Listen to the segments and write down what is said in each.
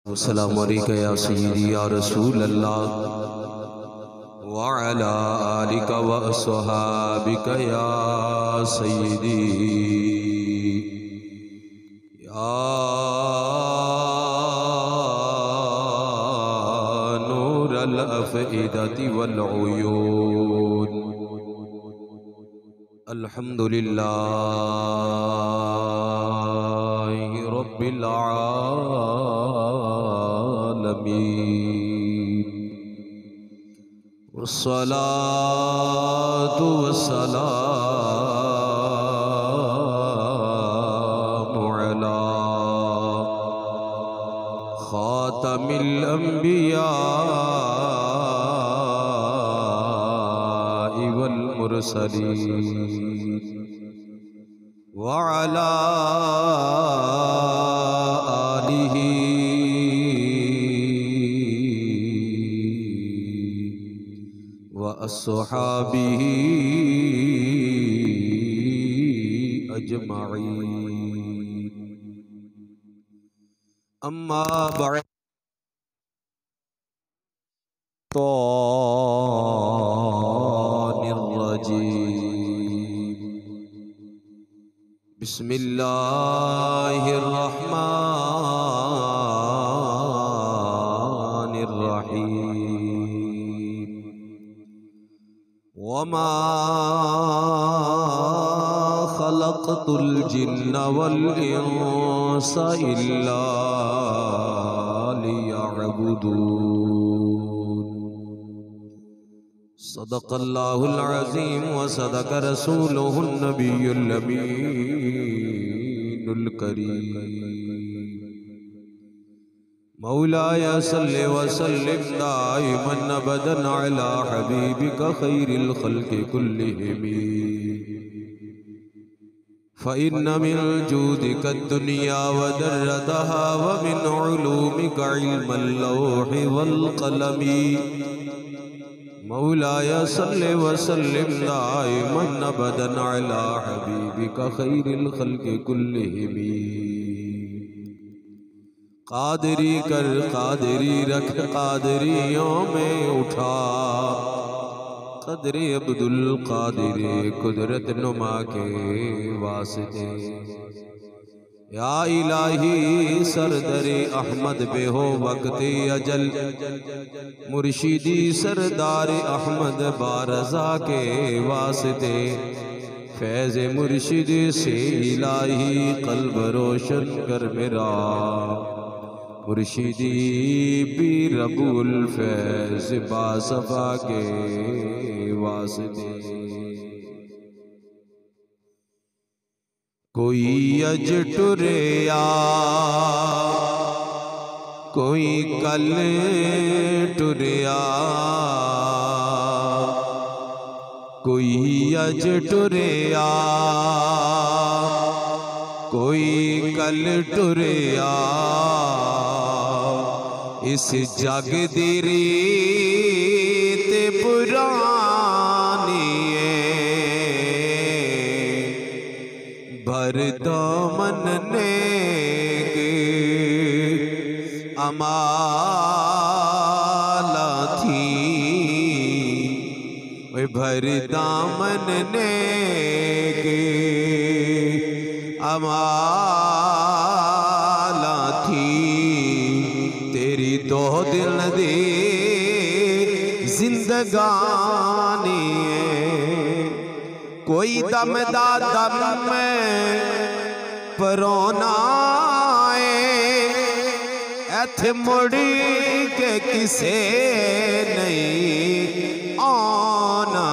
अस्सलामु अलैका या सय्यदी या रसूल अल्लाह व अला आलिका व अस्हाबिका या सय्यदी या नूरल अफ़इदति वल उयून। अल्हम्दुलिल्लाहि रब्बिल आलमीन वस्सलातु वस्सलामु अला खातमिल अंबिया वल मुरसलीन व अला आलिहि व अस्हाबिहि अजमईन। अम्मा बअद बिस्मिल्लाहिर्रहमानिर्रहीम। वमा खलक़तुल जिन्न वल इंसा इल्ला लियअबुदून। सदक़ल्लाहुल अज़ीम व सदक़ रसूलुहुन नबियुल अमीनुल करीम। मौलाया सल्लि व सल्लिम दाइमन अबदन अला हबीबिका खैरिल खल्क़ि कुल्लिहिम। फ़इन्न मिन जूदिका दुनिया व दर्रतहा व मिन उलूमिका इल्मल लौहि वल क़लमी। मौलाया सल्लि व सल्लिम दाइमन अबदन अला हबीबिका खैरिल खल्क़ि कुल्लिहिम। कादरी कर कादरी रख कादरियों में उठा, कदरे अब्दुल कादिर कुदरत नुमा के वास्ते। या इलाही सरदरे अहमद बेहो वक्ते अजल, मुर्शिदी सरदार अहमद बारज़ा के वास्ते। फैज़ मुर्शिद से इलाही कल्ब रोशन कर मेरा, मुर्शिदी पीर अबुल फैज़ बासफा के वास्ते। कोई अज टुरया कोई कल टुरया, कोई अज टुरया कोई कल टुरया। इस जग दी रीत पुरानी भर दामन नेक अमाला थी। वे भर दामन नेक अमाला थी। तेरी दो दिल दी जिंदगानी कोई दम दा दम में परोना एथे मुड़ी के किसे नहीं आना।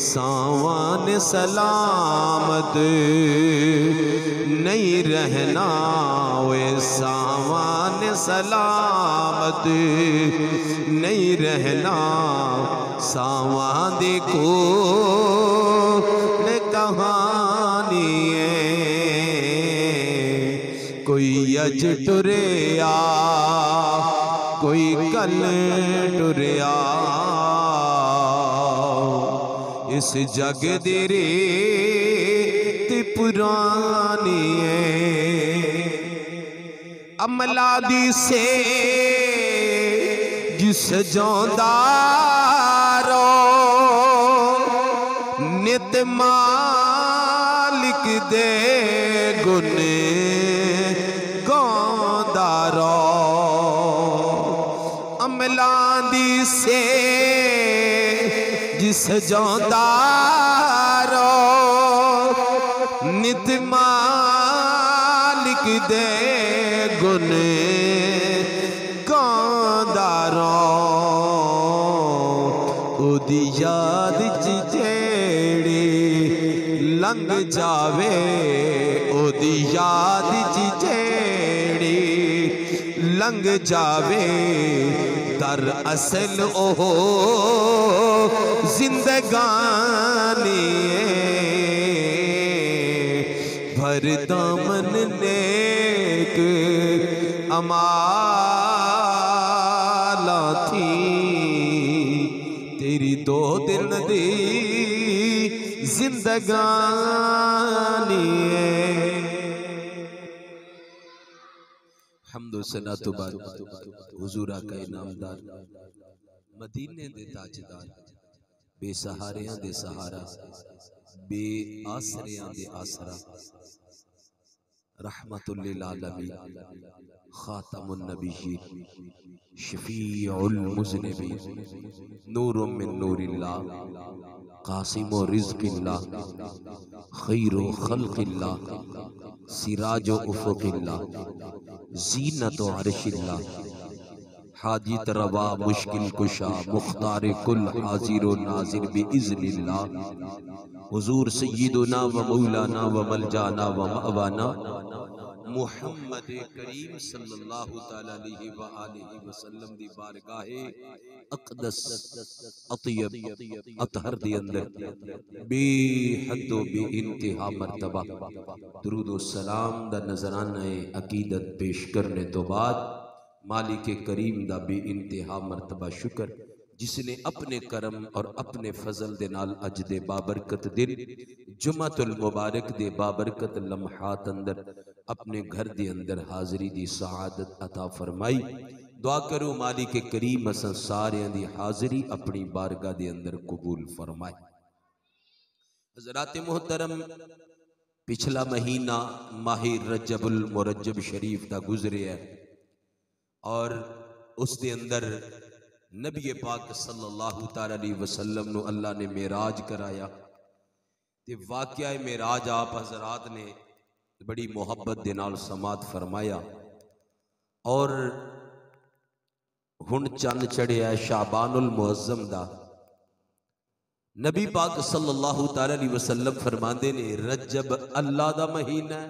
सावन सलामत नहीं रहना, वे सावन सलामत नहीं रहना। सावां देखो ने कहानी कोई अज टुरया कोई कल टुरया। इस जग दी रीत पुरानी है। अमला दी से जिस जोंदारो नित मालिक दे गुने गोंदारो अमला दी से जिस जोंदारो नित मालिक दे गुने गांदारो उदी याद जेड़ी लंघ जावे उदी याद जेड़ी लंघ जावे दर असल ओहो जिंदगानी भर दामन नेक अमाला थी तेरी दो दिन दी जिंदगानी हम्दो सना तो बाद हुजूरा का इनामदार मदीने दे ताजदार बेसहारियां दे सहारा बे आसरियां दे आसरा रहमतुल लिल आलमीन खातमुन नबिय्यीन शफीउल मुज़निबीन नूरुम मिन नूरिल्लाह कासिमु रिज़्क़िल्लाह खैरु खल्क़िल्लाह सिराजु उफ़ुक़िल्लाह ज़ीनतु अर्शिल्लाह हाजित रवा मुश्किल कुशा मुख्तार कुल हाजिर नाजिर बिइज़्निल्लाह हुजूर सय्यिदुना व मौलाना व मलजाना व मअवाना मुहम्मद करीम सल्लल्लाहु तआला अलैहि व आलिहि वसल्लम दी बारगाहे अक़दस अतयब अतहर दे अंदर बेहद व बेइंतहा मर्तबा दुरूद व सलाम दा नजराना अकीदत पेश करने तो बाद मालिक करीम दा बेइंतहा मर्तबा शुक्र जिसने अपने करम और अपने फजल दे नाल अज दे बाबरकत दिन जुम्मतुल मुबारक दे बाबरकत लम्हात अंदर अपने घर दे अंदर हाजरी दी सआदत अता फरमाई। दुआ करो मालिक करीम असां सारियां दी हाजरी अपनी बारगाह दे अंदर कबूल फरमाए। हज़रात मोहतरम पिछला महीना माही रजबुल मुरज्जब शरीफ दा गुजरे है और उस दे अंदर नबी पाक सल्लल्लाहु तआला अलैहि वसल्लम नु अल्लाह ने मेराज कराया ते वाक़या मेराज आप हजरात ने बड़ी मोहब्बत दे नाल समात फरमाया और हुण चंद चढ़िया शाबानुल मुअज़्ज़म दा नबी पाक सल्लल्लाहु तआला अलैहि वसल्लम फरमांदे ने रजब अल्लाह दा महीना है,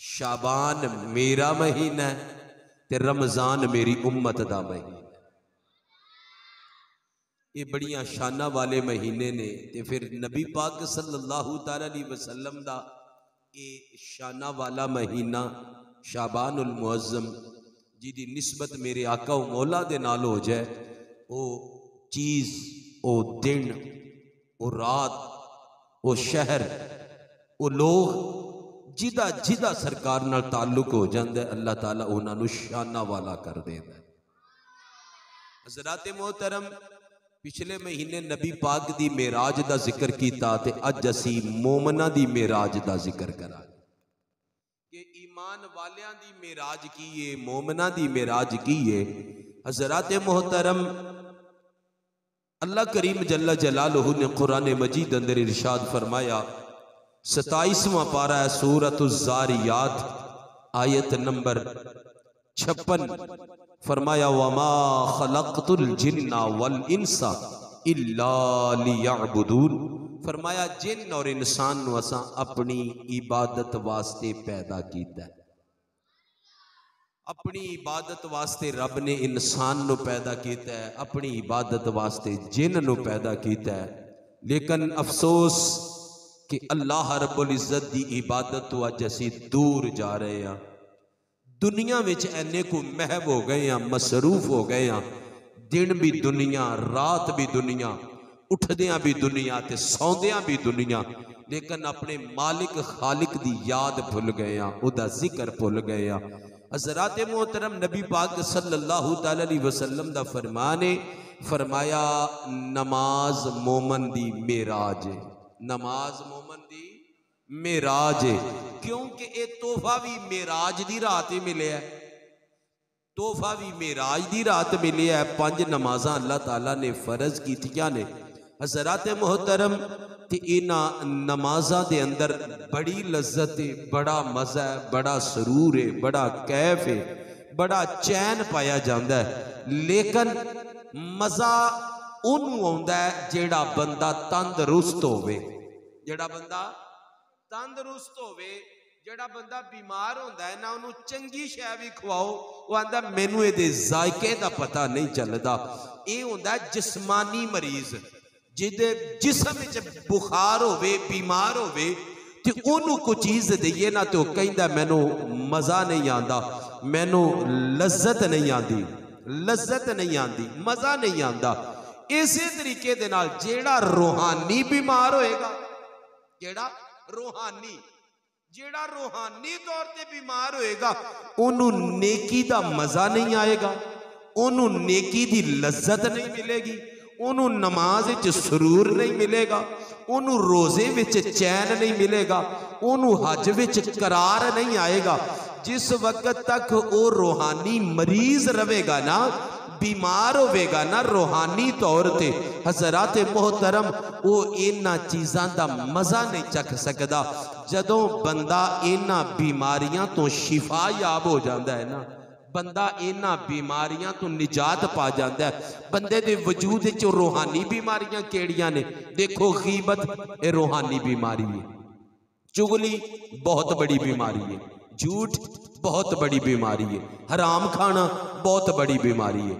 शाबान मेरा महीना है ते रमजान मेरी उम्मत दा महीना। ये बड़ियां शाना वाले महीने ने ते फिर नबी पाक सल्लल्लाहु तआला अलैहि वसल्लम दा ये शाना वाला महीना शाबानुल मुअज़्ज़म जिदी निस्बत मेरे आका व मौला दे नाल हो जाए वो चीज़ वो दिन वो रात वो शहर वो लोग जिदा जिदा सरकार नाल ताल्लुक हो जाता है अल्लाह ताला उन्होंने शाना वाला कर देता है। हज़रात मोहतरम पिछले महीने नबी पाक दी मेराज दा जिक्र किया ते अज असी मोमना दी मेराज दा जिक्र करा कि ईमान वालियां दी मेराज की है मोमना दी मेराज की है। हज़रात मोहतरम अल्लाह करीम जल्ला जलालुहु ने कुरान मजीद अंदर इरशाद फरमाया 27वां पारा है सूरतुज़ ज़ारियात आयत नंबर 56 फरमाया वमा खलक़तुल जिन्ना वल इंसा इल्ला लियअबुदून फरमाया जिन और इंसान नू असां अपनी इबादत वास्ते पैदा कीता है। अपनी इबादत वास्ते रब ने इंसान नू पैदा किया है, अपनी इबादत वास्ते जिन नू पैदा किया है। लेकिन अफसोस कि अल्लाह रब्बुल इज्जत दी इबादत तो अज असी दूर जा रहे हैं। दुनिया विच इन्ने को महब हो गए हैं, मसरूफ हो गए हैं, दिन भी दुनिया रात भी दुनिया, उठदियां भी दुनिया ते सौंदियां भी दुनिया, लेकिन अपने मालिक खालिक दी याद भुल गए हैं, उदा जिक्र भुल गए हैं। हज़रात मोहतरम नबी पाक सल्लल्लाहु तआला अलैहि वसल्लम दा फरमान है, फरमाया नमाज मोमन दी मेराज है, नमाज मोमन दी मेराज है। क्योंकि ये तोहफा भी मेराज दी रात ही मिले है, तोहफा भी मेराज दी रात मिले है। 5 नमाज़ां अल्लाह ताला ने फर्ज कीतियां ने। हज़रात मोहतरम ते इन्हां नमाज़ां दे अंदर बड़ी लज्जत है, बड़ा मज़ा है, बड़ा सरूर है, बड़ा कैफ है, बड़ा चैन पाया जाता है। लेकिन मज़ा उन्होंने आउंदा है जेड़ा बंदा तंदरुस्त होवे, जेड़ा बंदा तंदरुस्त होवे। जेड़ा बंदा बीमार होंदा है ना, उन्होंने चंगी शै भी खवाओ, वो आंदा मैनू इहदे जायके दा पता नहीं चलदा। ये होंदा है जिस्मानी मरीज, जिहदे जिस्म विच बुखार होवे, बीमार होवे, ते ओनू कोई चीज़ दईए ना तो कहंदा मैनू मज़ा नहीं आंदा, मैनू लज्जत नहीं आंदी, लज्जत नहीं आंदी, मज़ा नहीं आंदा। इसे तरीके दे नाल जेड़ा रूहानी बीमार होएगा, जेड़ा रूहानी तौर पे बीमार होएगा, उन्होंने नेकी दा मजा नहीं आएगा, उन्होंने नेकी दी लज्जत नहीं मिलेगी, उन्होंने नमाज विच सुरूर नहीं मिलेगा, उन्होंने रोजे विच चैन नहीं मिलेगा, उन्होंने हज विच करार नहीं आएगा। जिस वक्त तक वो रूहानी मरीज रहेगा ना, बीमार होवेगा ना रूहानी तौर ते, हज़रात मोहतरम वो इन्हां चीज़ां दा मज़ा नहीं चख सकदा। जदों बंदा इन्हां बीमारियां तो शिफा याब हो जाता है ना, बंदा इन्हां बीमारियां तो निजात पा जाता है। बंदे दे वजूद विच रूहानी बीमारियां केड़ियां ने? देखो, गीबत ये रूहानी बीमारी है, चुगली बहुत बड़ी बीमारी है, झूठ बहुत बड़ी बीमारी है, हराम खाना बहुत बड़ी बीमारी है,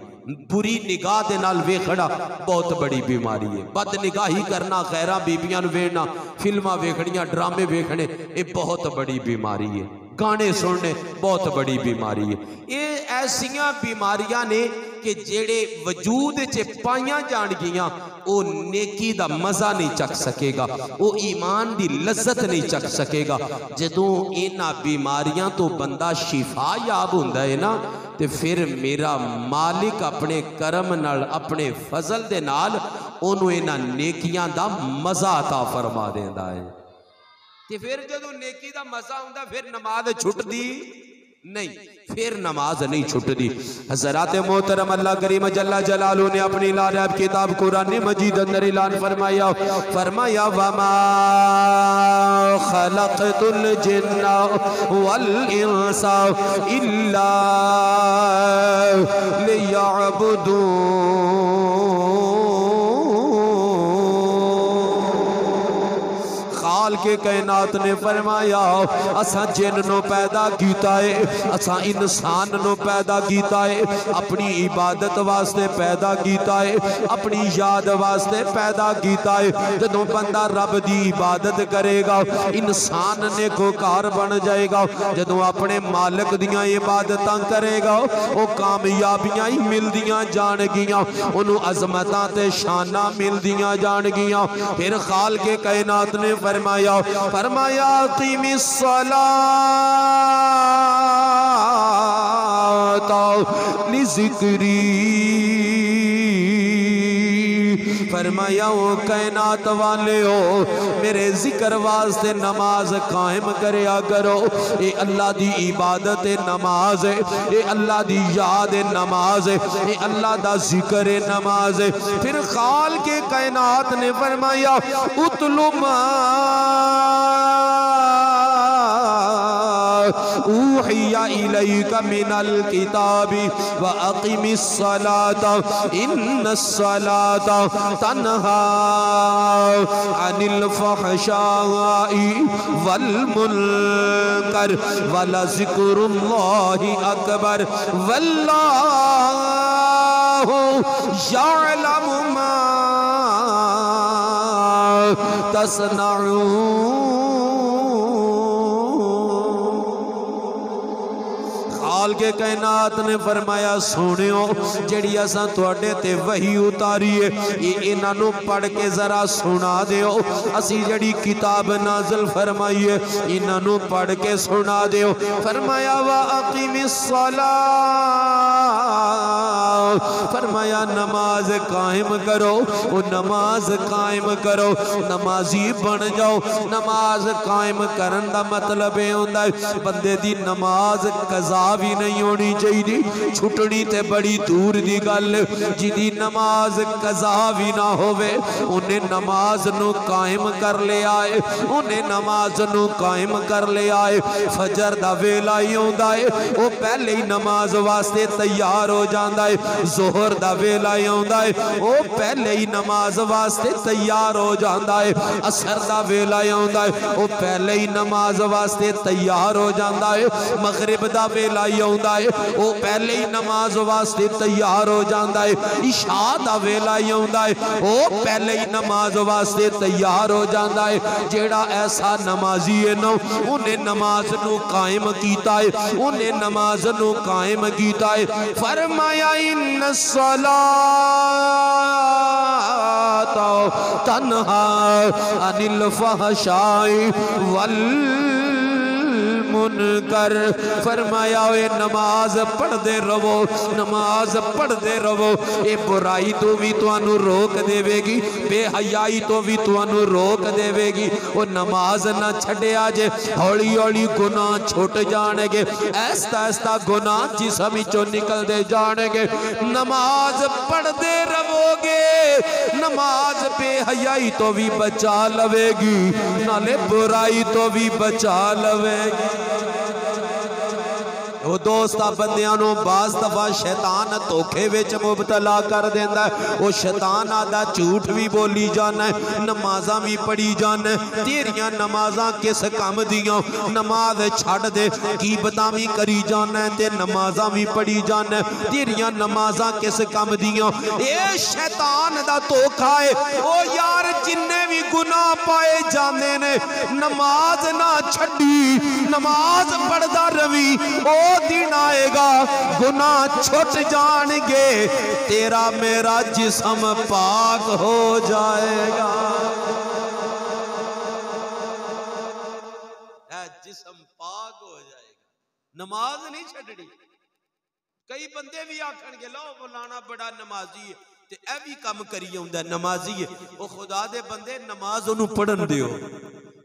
बुरी निगाह दे नाल वेखना बहुत बड़ी बीमारी है, बद निगाही करना, गैरा बीबियां नूं वेखना, फिल्मां वेखणियां, ड्रामे वेखने, ये बहुत बड़ी बीमारी है, गाने सुनने बहुत बड़ी बीमारी है। ये ऐसियां बीमारियां ने कि जेड़े वजूद च पाइयां जान गियां, वो नेकी दा मज़ा नहीं चख सकेगा, वो ईमान दी लज्जत नहीं चख सकेगा। जदों इन्हां बीमारियां तो बंदा शिफा याब हुंदा है ना, ते फिर मेरा मालिक अपने करम नाल, अपने फजल दे नाल उन्होंने इन्हां नेकियां दा मज़ा अता फरमा देंदा है। ते फिर जदों नेकी दा मज़ा हुंदा, फिर नमाज छुटदी नहीं, फिर नमाज नहीं छुटती। हज़रात मोहतरम अल्लाह करीम जल्ला जलालू ने अपनी लाजवाब किताब कुरान मजीद अंदर ऐलान फरमाया, फरमाया वमा खलक़तुल जिन्ना वल इंसा इल्ला लियअबुदून। के कायनात ने फरमाया, असा जिन नो पैदा किया है, असा इंसान नो पैदा किया है, अपनी इबादत वास्ते पैदा किया है, अपनी याद वास्ते पैदा किया है। जदों बंदा रब दी इबादत करेगा, इंसान नेकोकार बन जाएगा। जदों अपने मालिक दियां इबादतां करेगा, वो कामयाबियां ही मिलदियां जाणगियां, उन्होंने अजमतां ते शानां मिलदियां जाणगियां। फिर खाल के कायनात ने फरमाया, फरमाया कीमिस सलाता लिज़िक्री, फरमाया वो कायनात वाले हो, मेरे जिक्र वास्ते नमाज कायम करया करो। ये अल्लाह दी इबादत है नमाज है, ये अल्लाह दी याद है नमाज है, ये अल्लाह दा जिक्र है नमाज है। फिर खाल के कायनात ने फरमाया उतलु मा ऊहिया इलैका मिनल किताबी व अक़िमिस सलाता इन्नस सलाता तन्हा अनिल फ़हशाई वल मुनकर वलज़िक्रुल्लाहि अकबर वल्लाहु यअलमु मा तस्नऊन। खाल के कायनात ने फरमाया सोनियो जेड़ी असां तुहाडे ते वही उतारी है ये इन्हां नूं पढ़ के जरा सुना दिओ। असी जेड़ी किताब नाज़िल फरमाई है इन्हां नूं पढ़ के सुना दिओ। फरमाया वा अकीमिस सलात, फरमाया नमाज कायम करो, वो नमाज कायम करो, नमाजी बन जाओ। नमाज कायम करन दा मतलब ये होंदा है बंदे दी नमाज कज़ा भी नहीं होनी चाहिए, छुटनी ते बड़ी दूर दी गल। जिदी नमाज कज़ा भी ना होवे उन्हें नमाज नू कायम कर ले आए, उन्हें नमाज नू कायम कर ले आए। फजर दा वेला ही आउंदा है वो पहले ही नमाज वास्ते तैयार हो जांदा है। जोहर दा वेला ही आउंदा है वो पहले ही नमाज वास्ते तैयार हो जांदा है। असर दा वेला ही आउंदा है वो पहले ही नमाज वास्ते तैयार हो जांदा है। मगरिब दा वेला ही आउंदा है वो पहले ही नमाज वास्ते तैयार हो जांदा है। इशा दा वेला ही आउंदा है वो पहले ही नमाज वास्ते तैयार हो जांदा है। जेड़ा ऐसा नमाजी है ना उन्हें नमाज नू कायम कीता है, उन्हें नमाज नू कायम कीता है। फरमाया इन्न सलात तन्हा अनिल फहशाई वल मुनकर। फरमाया वे नमाज पढ़ते रहो, नमाज पढ़ते रहो। ये बुराई तो भी तुहानू रोक देवेगी, बेहयाई तो भी तुहानू रोक देवेगी। वो नमाज ना छड़िया जे हौली हौली गुनाह छुट जाएंगे, ऐसा ऐसा गुनाह जिस्म विचों निकलते जाएंगे। नमाज पढ़ते रहोगे, नमाज बेहयाई तो भी बचा लवेगी, नाले बुराई तो भी बचा लवेगी। वो दोस्त बंदियां नूं बाज़ दफा शैतान धोखे विच मुबतला कर देंदा है। वो शैतान आदा झूठ भी बोली जाना है, नमाज़ां भी पढ़ी जाना है। तेरियां नमाज़ां किस काम दियां, नमाज छड़ दे ग़ीबतां भी करी जाना है ते नमाज़ां भी पढ़ी जाना है। तेरियां नमाज़ां किस काम दियां, ये शैतान दा धोखा है। ओ यार जिन्ने भी गुनाह पाए जाते ने नमाज ना छड़ी, नमाज पढ़दा रवी, ओ दिन आएगा गुनाह छुट जाएंगे, तेरा मेरा जिस्म पाक हो जाएगा। जिस्म पाक हो जाएगा, नमाज नहीं छड़नी। कई बंदे भी आखणगे लो मौलाना बड़ा नमाजी है ते ए भी काम करी आउंदा नमाजी है। ओ खुदा दे बंदे नमाज ओनू पढ़न दियो,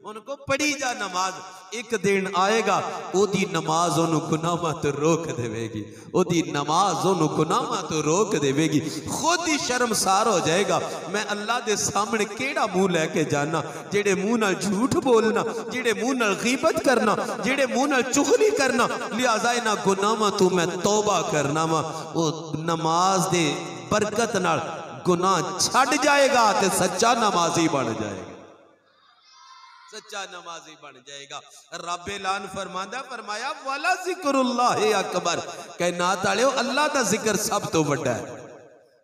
उनको पढ़ी जा नमाज। एक दिन आएगा ओदी नमाज ओनू गुनाहां तो रोक देवेगी, ओदी नमाज ओनू गुनाहां तो रोक देवेगी। खुद ही शर्मसार हो जाएगा, मैं अल्लाह दे सामने केड़ा मुंह लेके जाना, जेड़े मुंह नाल झूठ बोलना, जेड़े मुंह नाल गीबत करना, जेड़े मुंह नाल चुगली करना। लिहाजा इन्हां गुनाहां तो मैं तौबा करना वा। ओ नमाज दे बरकत नाल गुनाह छड़ जाएगा ते सच्चा नमाजी बन जाएगा, सच्चा नमाजी बन जाएगा। रब ऐलान फरमांदा, फरमाया वाला जिक्रुल्लाह अकबर। कायनात वालियो अल्लाह दा जिक्र सब तो बड़ा है,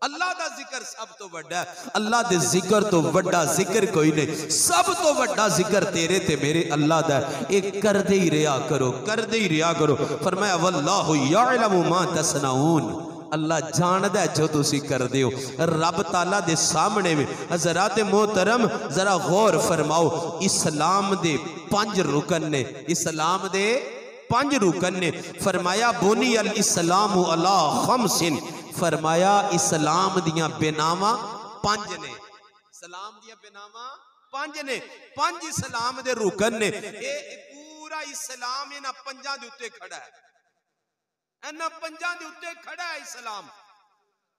अल्लाह दा जिक्र सब तो बड़ा है। अल्लाह दे जिक्र तो बड़ा जिक्र कोई नहीं। सब तो बड़ा जिक्र तेरे ते मेरे अल्लाह दा है। एक करदे ही रिया करो, करदे ही रिया करो। फरमाया वल्लाहु यअलमु मा तसनाऊन, अल्लाह जानदा जो तुसी कर दे हो। रब ताला दे सामने में हज़रात मोहतरम जरा गौर फरमाओ। इस्लाम दे 5 रुकन ने, इस्लाम दे 5 रुकन ने। फरमाया बुनी अल इस्लामु अला खमसिन, फरमाया इस्लाम दियां बिनावां 5 ने, इस्लाम दियां बिनावां 5 ने। 5 इस्लाम दे रुकन ने। ये पूरा इस्लाम इन्हां 5 दे उत्ते खड़ा है, इन्हां 5 दे उत्ते खड़ा है इस्लाम।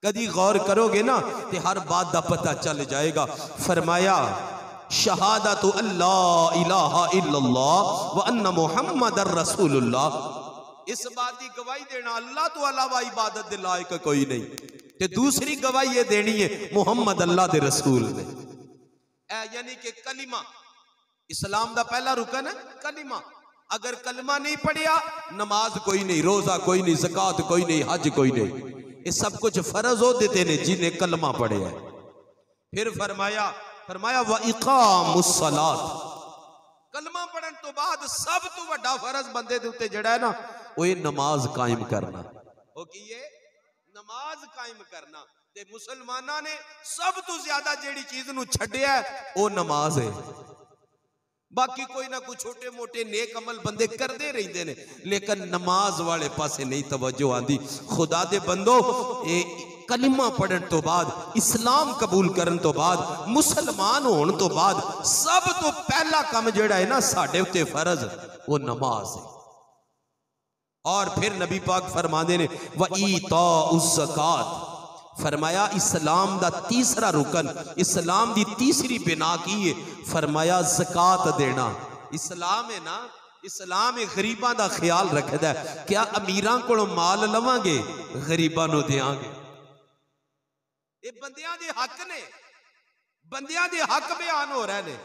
कदी गौर करोगे ना तो हर बात दा पता चल जाएगा। फरमाया शहादतु अल्लाह इलाहा इल्लल्लाह व अन्ना मुहम्मदर रसूलुल्लाह, इस बात की गवाही देना अल्लाह तो अलावा इबादत दे लायक कोई नहीं। ते दूसरी गवाही ये देनी है मुहम्मद अल्लाह दे रसूल ने। यानी कि कलिमा, इस्लाम दा पहला रुकन है कलिमा। अगर कलमा नहीं पढ़िया नमाज कोई नहीं, रोजा कोई नहीं, ज़कात कोई नहीं, हज कोई नहीं। ये सब कुछ फर्ज हो देते ने जिन्हें कलमा पढ़े है। फिर फरमाया व इकामुस्सलात, कलमा पढ़न तो बाद सब तो बड़ा फर्ज बंदे दे उत्ते जड़ा है ना वो ये नमाज कायम करना। वो की है नमाज कायम करना। ते मुसलमाना ने सब तो ज्यादा जेड़ी चीज नू छड्डिया वो नमाज है। बाकी कोई ना कोई छोटे मोटे नेक अमल बंदे करते रहते ने, लेकिन नमाज वाले पासे नहीं तवज्जो आती। खुदा दे बंदो, ये कलिमा पढ़न तो बाद, इस्लाम कबूल करन तो बाद, मुसलमान होने तो बाद सब तो पहला काम जेड़ा है ना साडे उत्ते फर्ज, वो नमाज है। और फिर नबी पाक फरमाते ने व ईता उस ज़कात, फरमाया इस्लाम दा तीसरा रुकन, इस्लाम दी तीसरी बिना की है, फरमाया ज़कात देना। इस्लाम है ना, इस्लाम गरीबां दा ख्याल रखदा है। क्या अमीरां कोलों माल लवांगे, गरीबां नूं देंगे। ये बंदियां दे हक ने, बंदियां दे हक बयान हो रहे ने।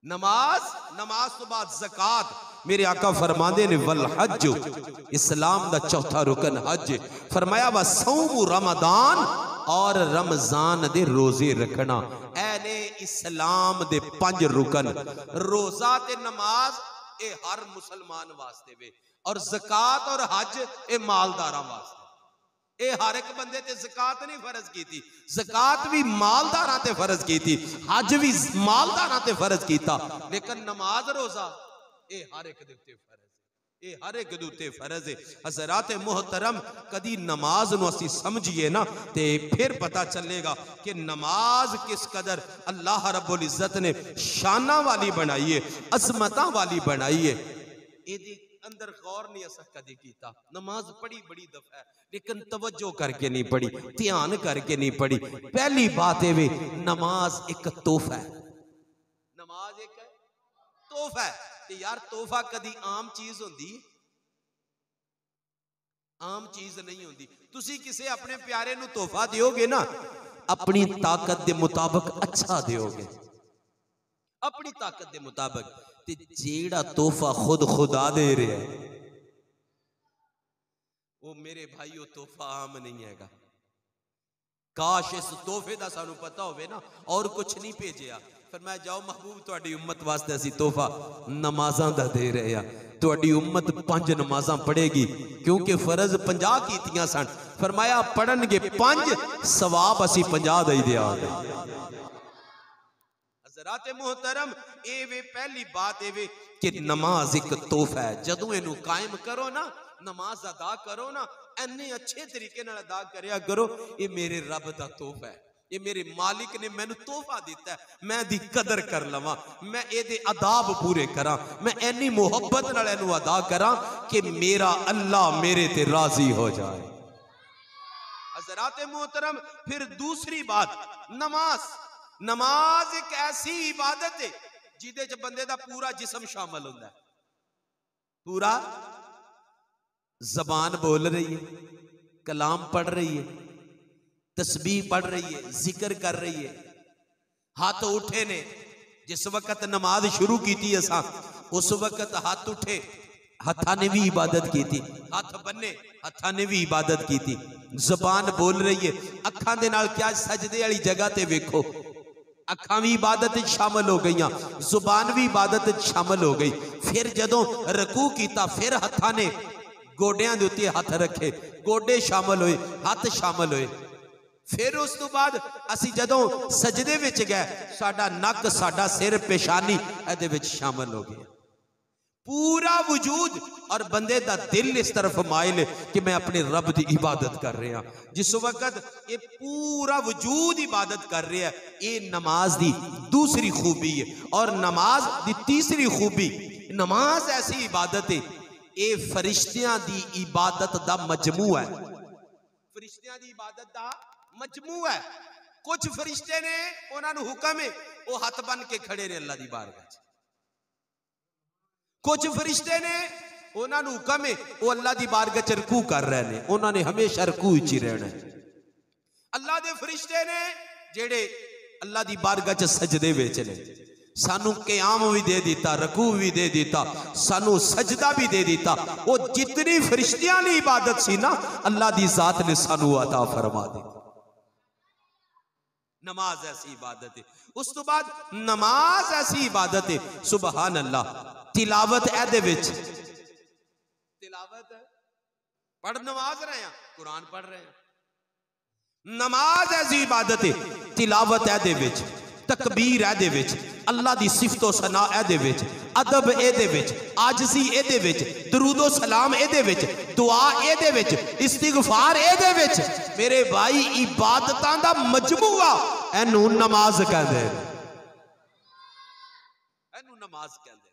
नमाज, नमाज तो बाद ज़कात। मेरे आका फरमाते ने वल हज, इस्लाम दा चौथा रुकन हज। फरमाया व सौम रमदान, और रमजान दे रोजे रखना। ऐ ने इस्लाम दे 5 रुकन। रोजा ते नमाज ये हर मुसलमान वास्ते वे, और ज़कात और हज ये मालदारां वास्ते। ये हर एक बंदे ते ज़कात नहीं फर्ज की थी, ज़कात भी मालदारां ते फर्ज की थी, हज भी मालदारां ते फर्ज कीता। लेकिन नमाज रोजा ये हर एक दे उत्ते फर्ज है, ये हर एक दे उत्ते फर्ज है। हज़रात मोहतरम, कदी नमाज नूं असीं समझिए ना ते फिर पता चलेगा कि नमाज किस कदर अल्लाह रब्बुल इज़्ज़त ने शाना वाली बनाई है, अज़मतां वाली बनाई है। इहदे अंदर गौर नहीं असा कदी कीता। नमाज पढ़ी बड़ी दफा है, लेकिन तवज्जो करके नहीं पढ़ी, ध्यान करके नहीं पढ़ी। पहली बात है वे नमाज एक तोहफा है, नमाज एक तोहफा है। ते यार तोहफा कदी आम चीज होंदी, आम चीज नहीं होंदी। तुसी किसे अपने प्यारे नू तोहफा दियोगे ना, अपनी ताकत दे मुताबिक अच्छा दियोगे, अपनी ताकत दे मुताबिक। ते जेड़ा तोहफा खुद खुदा दे रहा है, वो मेरे भाई वो तोहफा आम नहीं हैगा। काश इस तोहफे का सानू पता होवे ना, और कुछ नहीं भेजिया। फिर मैं जाओ महबूब तुहाडी उम्मत वास्ते असी तोहफा नमाज़ां दा दे रहे हैं। तुहाडी उम्मत 5 नमाज़ां पढ़ेगी, क्योंकि फर्ज 50 कीतियां सन। फरमाया पढ़नगे 5, सवाब असी 50 दा ही देंगे। हज़रात मोहतरम, ये वे पहली बात है वे कि नमाज एक तोहफा है। जदों इनू कायम करो ना, नमाज अदा करो ना, इन्ने अच्छे तरीके नाल अदा करया करो, ये मेरे रब दा तोहफा है, ये मेरे मालिक ने मैनू तोहफा दिता है, मैं दी कदर कर लवां, मैं एदे आदाब पूरे करा, मैं इन्नी मुहब्बत नाल इनू अदा करा कि मेरा अल्लाह मेरे ते राजी हो जाए। हज़रात मोहतरम, फिर दूसरी बात, नमाज। नमाज एक ऐसी इबादत है जिदे च बंदे दा पूरा जिस्म शामिल होता है। पूरा जबान बोल रही है, कलाम पढ़ रही है, तस्बीह पढ़ रही है, जिक्र कर रही है, हाथ उठे ने। जिस वक्त नमाज शुरू की थी असा, उस वक्त हाथ उठे, हथा ने भी इबादत की थी, हाथ बन्ने, हथा ने भी इबादत की थी। जबान बोल रही है, अखां दे नाल क्या सजदे वाली जगह ते वेखो, अखां भी इबादत शामिल हो गई, जुबान भी इबादत शामिल हो गई। फिर जदों रकू कीता, फिर हथा ने गोडियां दे उत्ते हथ रखे, गोडे शामिल होए, हथ शामिल होए। फिर उस तो बाद असी जदों सजदे विच गए, साडा नक, साडा सिर, पेशानी इहदे विच शामिल हो गया, पूरा वजूद। और बंदे दा दिल इस तरफ माइल है कि मैं अपने रब की इबादत कर रहा। जिस वक्त ये पूरा वजूद इबादत कर रहा है, ये नमाज की दूसरी खूबी है। और नमाज की तीसरी खूबी, नमाज ऐसी इबादत है, ये फरिश्तियां दी इबादत दा मजमू है, फरिश्तियां दी इबादत दा मजमू है। कुछ फरिश्ते ने, उन्होंने हुक्म है, वो हथ बन के खड़े ने अल्लाह दी बारगाह च। कुछ फरिश्ते ने, उन्होंने हुक्म है, वो अल्लाह दी बारगाह च रकू कर रहे हैं, उन्होंने हमेशा रकू च ही रहना है। अल्लाह दे फरिश्ते ने जेड़े अल्लाह दी बारगाह च सजदे विच ने, सानू क़याम भी दे दिता, रकू भी दे दिता, सानू सजदा भी दे दिता। वो जितनी फरिश्तियां दी इबादत सी ना, अल्लाह दी जात ने सानू अता फरमा दी। नमाज ऐसी इबादत है। उस तो बाद नमाज ऐसी इबादत है, सुबहान अल्लाह, तिलावत एदे विच, तिलावत है, पढ़ नमाज रहे हैं, कुरान पढ़ रहे हैं। नमाज ऐसी इबादत है, तिलावत है दे विच, तकबीर है दे विच, अल्लाह दी सिफतो सना है दे विच, अदब ए दे विच, आजजी ए दे विच, दरूदो सलाम ए दे विच, दुआ ए दे विच, इस्तिगफार ए दे विच। मेरे भाई इबादतां दा मजमूआ एनू नमाज कहंदे, एनू नमाज कहंदे।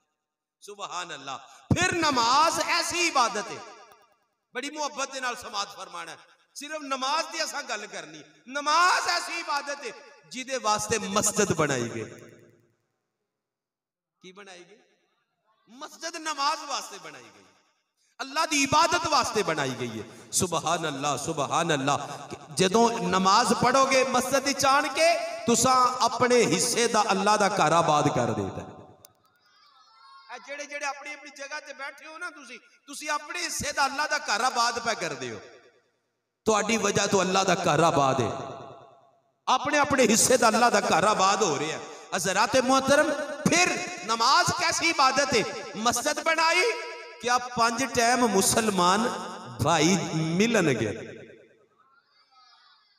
सुभान अल्लाह। फिर नमाज ऐसी इबादत है, बड़ी मुहब्बत दे नाल समाज फरमाना है, सिर्फ नमाज दी असां गल करनी। नमाज ऐसी इबादत है जिदे वास्ते मस्जिद बनाई गई। की बनाई गई? मस्जिद नमाज वास्ते बनाई गई, अल्लाह दी इबादत वास्ते बनाई गई है। सुभान अल्लाह, सुभान अल्लाह। जदों नमाज पढ़ोगे मस्जिद चाण के, तुसा अपने हिस्से दा अल्लाह दा घर आबाद कर देता। जेड़े जेड़े अपनी अपनी जगह ते बैठे हो ना, तुसी अपने हिस्से दा अल्लाह दा घर आबाद पे कर दे हो। तुहाडी वजह तो अल्लाह दा घर आबाद है, अपने अपने हिस्से दा अल्लाह दा घर आबाद हो रहा है। हज़रात मोहतरम, फिर नमाज कैसी इबादत है? मस्जिद बनाई, क्या 5 टाइम मुसलमान भाई मिलनगे,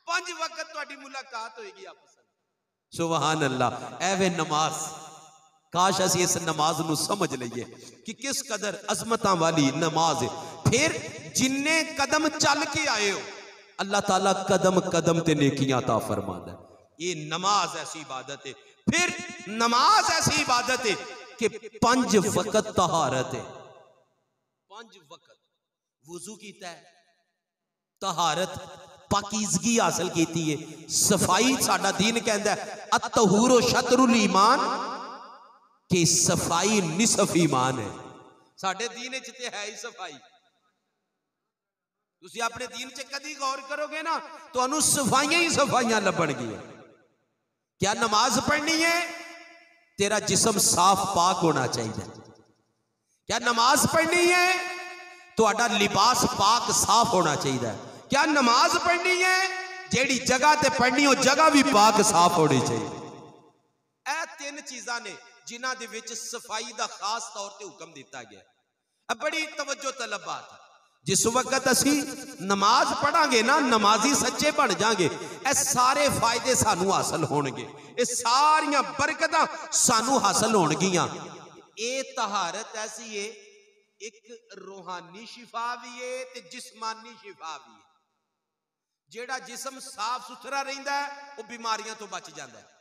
5 वक्त तुहाडी मुलाकात होएगी आपस में। सुभान अल्लाह। एवे नमाज, काश असी इस नमाज नू समझ लईए कि किस कदर अजमतां वाली नमाज है। फिर जिन्ने कदम चल के आए हो, अल्लाह ताला कदम कदम ते नेकियां अता फरमांदा है। ये नमाज ऐसी इबादत है। फिर नमाज ऐसी इबादत है कि 5 वक्त तहारत है, 5 वक्त वुजू कीता है, तहारत पाकीज़गी हासिल कीती है, सफाई। साडा दीन कहंदा है अत्तहूरु शतरुल ईमान, कि सफाई निसफ ईमान है। साडे दीन च ते है ही सफाई। तुसी अपने दीन च कदी गौर करोगे ना, तुहानू सफाइयां ही सफाइयां लभणगियां। क्या नमाज पढ़नी है, तेरा जिस्म साफ पाक होना चाहिए। क्या नमाज पढ़नी है, तुहाडा लिबास पाक साफ होना चाहिए। क्या नमाज पढ़नी है, जेड़ी जगह ते पढ़नी हो जगह भी पाक साफ होनी चाहिए। ए 3 चीज़ां ने जिन्हां दे विच सफाई दा खास तौर ते हुक्म दिता गया। अब बड़ी तवज्जो तलब बात है। जिस वक्त असी नमाज पढ़ांगे ना, नमाजी सच्चे बन जाएंगे, ए सारे फायदे सानू हासिल होणगे, ए सारियां बरकतां सानू हासिल होणगियां। ए तहारत ऐसी है, एक रूहानी शिफा भी है ते जिस्मानी शिफा भी है। जेड़ा जिस्म साफ सुथरा रहिंदा है, वो बीमारियां तो बच जाता है।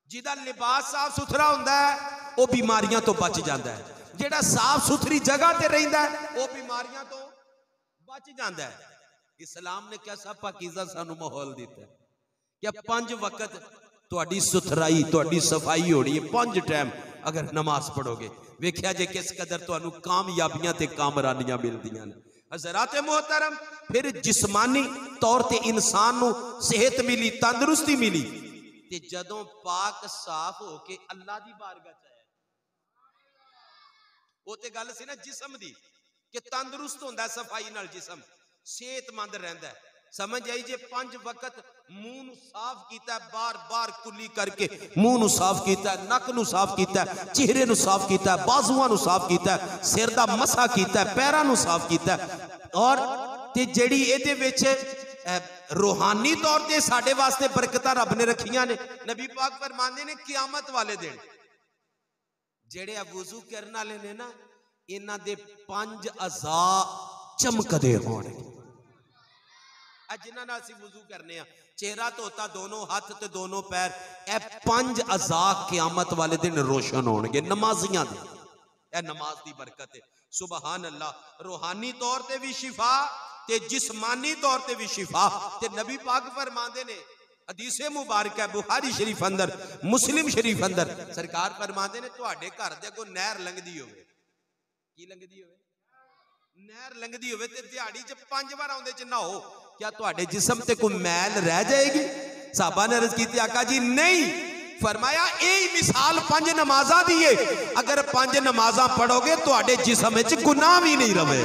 जिहदा लिबास साफ सुथरा हुंदा है, वो बीमारियां तो बच जाता है। जेड़ा साफ सुथरी जगह ते रहिंदा है, वो बीमारियां तो बच जाता है। इस्लाम ने कैसा पाकीज़ा सानू माहौल दिता है। क्या 5 वक्त तुहाडी सुथराई, तुहाडी सफाई होनी है। 5 टाइम अगर नमाज पढ़ोगे, वेख्या जे किस कदर तुहानू कामयाबियां ते कामरानियां मिलदियां ने। हज़रात मोहतरम, फिर जिस्मानी तौर ते इंसान नू सेहत मिली, तंदुरुस्ती मिली, ते जदों पाक साफ हो के अल्लाह दी बारगाह च आया, वो ते गल सी ना जिस्म दी कि तंदुरुस्त होंदा, सफाई नाल जिस्म सेहतमंद रहंदा है। समझ आई जे 5 वक्त मुंह नू साफ कीता, बार बार कुली करके मुंह नू साफ कीता, नक नू साफ कीता, चेहरे नू साफ कीता, बाजुआं नू साफ कीता, सिर दा मसा कीता, पैरां नू साफ कीता। और ते जेड़ी इहदे विच रूहानी तौर ते साडे वास्ते बरकतां रब ने रखियां ने। नबी पाक फरमांदे ने क़यामत वाले दिन जेड़े वुजू करन वाले ने ना, इन्हां दे 5 अज़ा चमकदे होणगे। जिन्हां नाल असीं वुजू करने आ, चेहरा धोता, दोनों हाथ ते दोनों पैर, ए 5 अज़ा क़यामत वाले दिन रोशन होणगे नमाजियां दे। ए नमाज दी बरकत है। सुभान अल्लाह। रूहानी तौर ते भी शिफा ते जिस्मानी तौर ते भी शिफा। ते नबी पाक फरमांदे ने, हदीस मुबारक है बुखारी शरीफ अंदर, मुस्लिम शरीफ अंदर, सरकार फरमांदे ने तुहाडे घर दे अगों नहर लंघदी होवे, की लंघदी होवे, नहर लंघदी होवे ते दिहाड़ी च 5 बार आउंदे च नहाओ, क्या तुहाडे जिस्म ते कोई मैल रह जाएगी? साहबा ने अर्ज की आका जी नहीं। फरमाया यही मिसाल 5 नमाज़ां दी है, अगर 5 नमाज़ां पढ़ोगे तुहाडे जिस्म विच गुनाह भी नहीं रहे।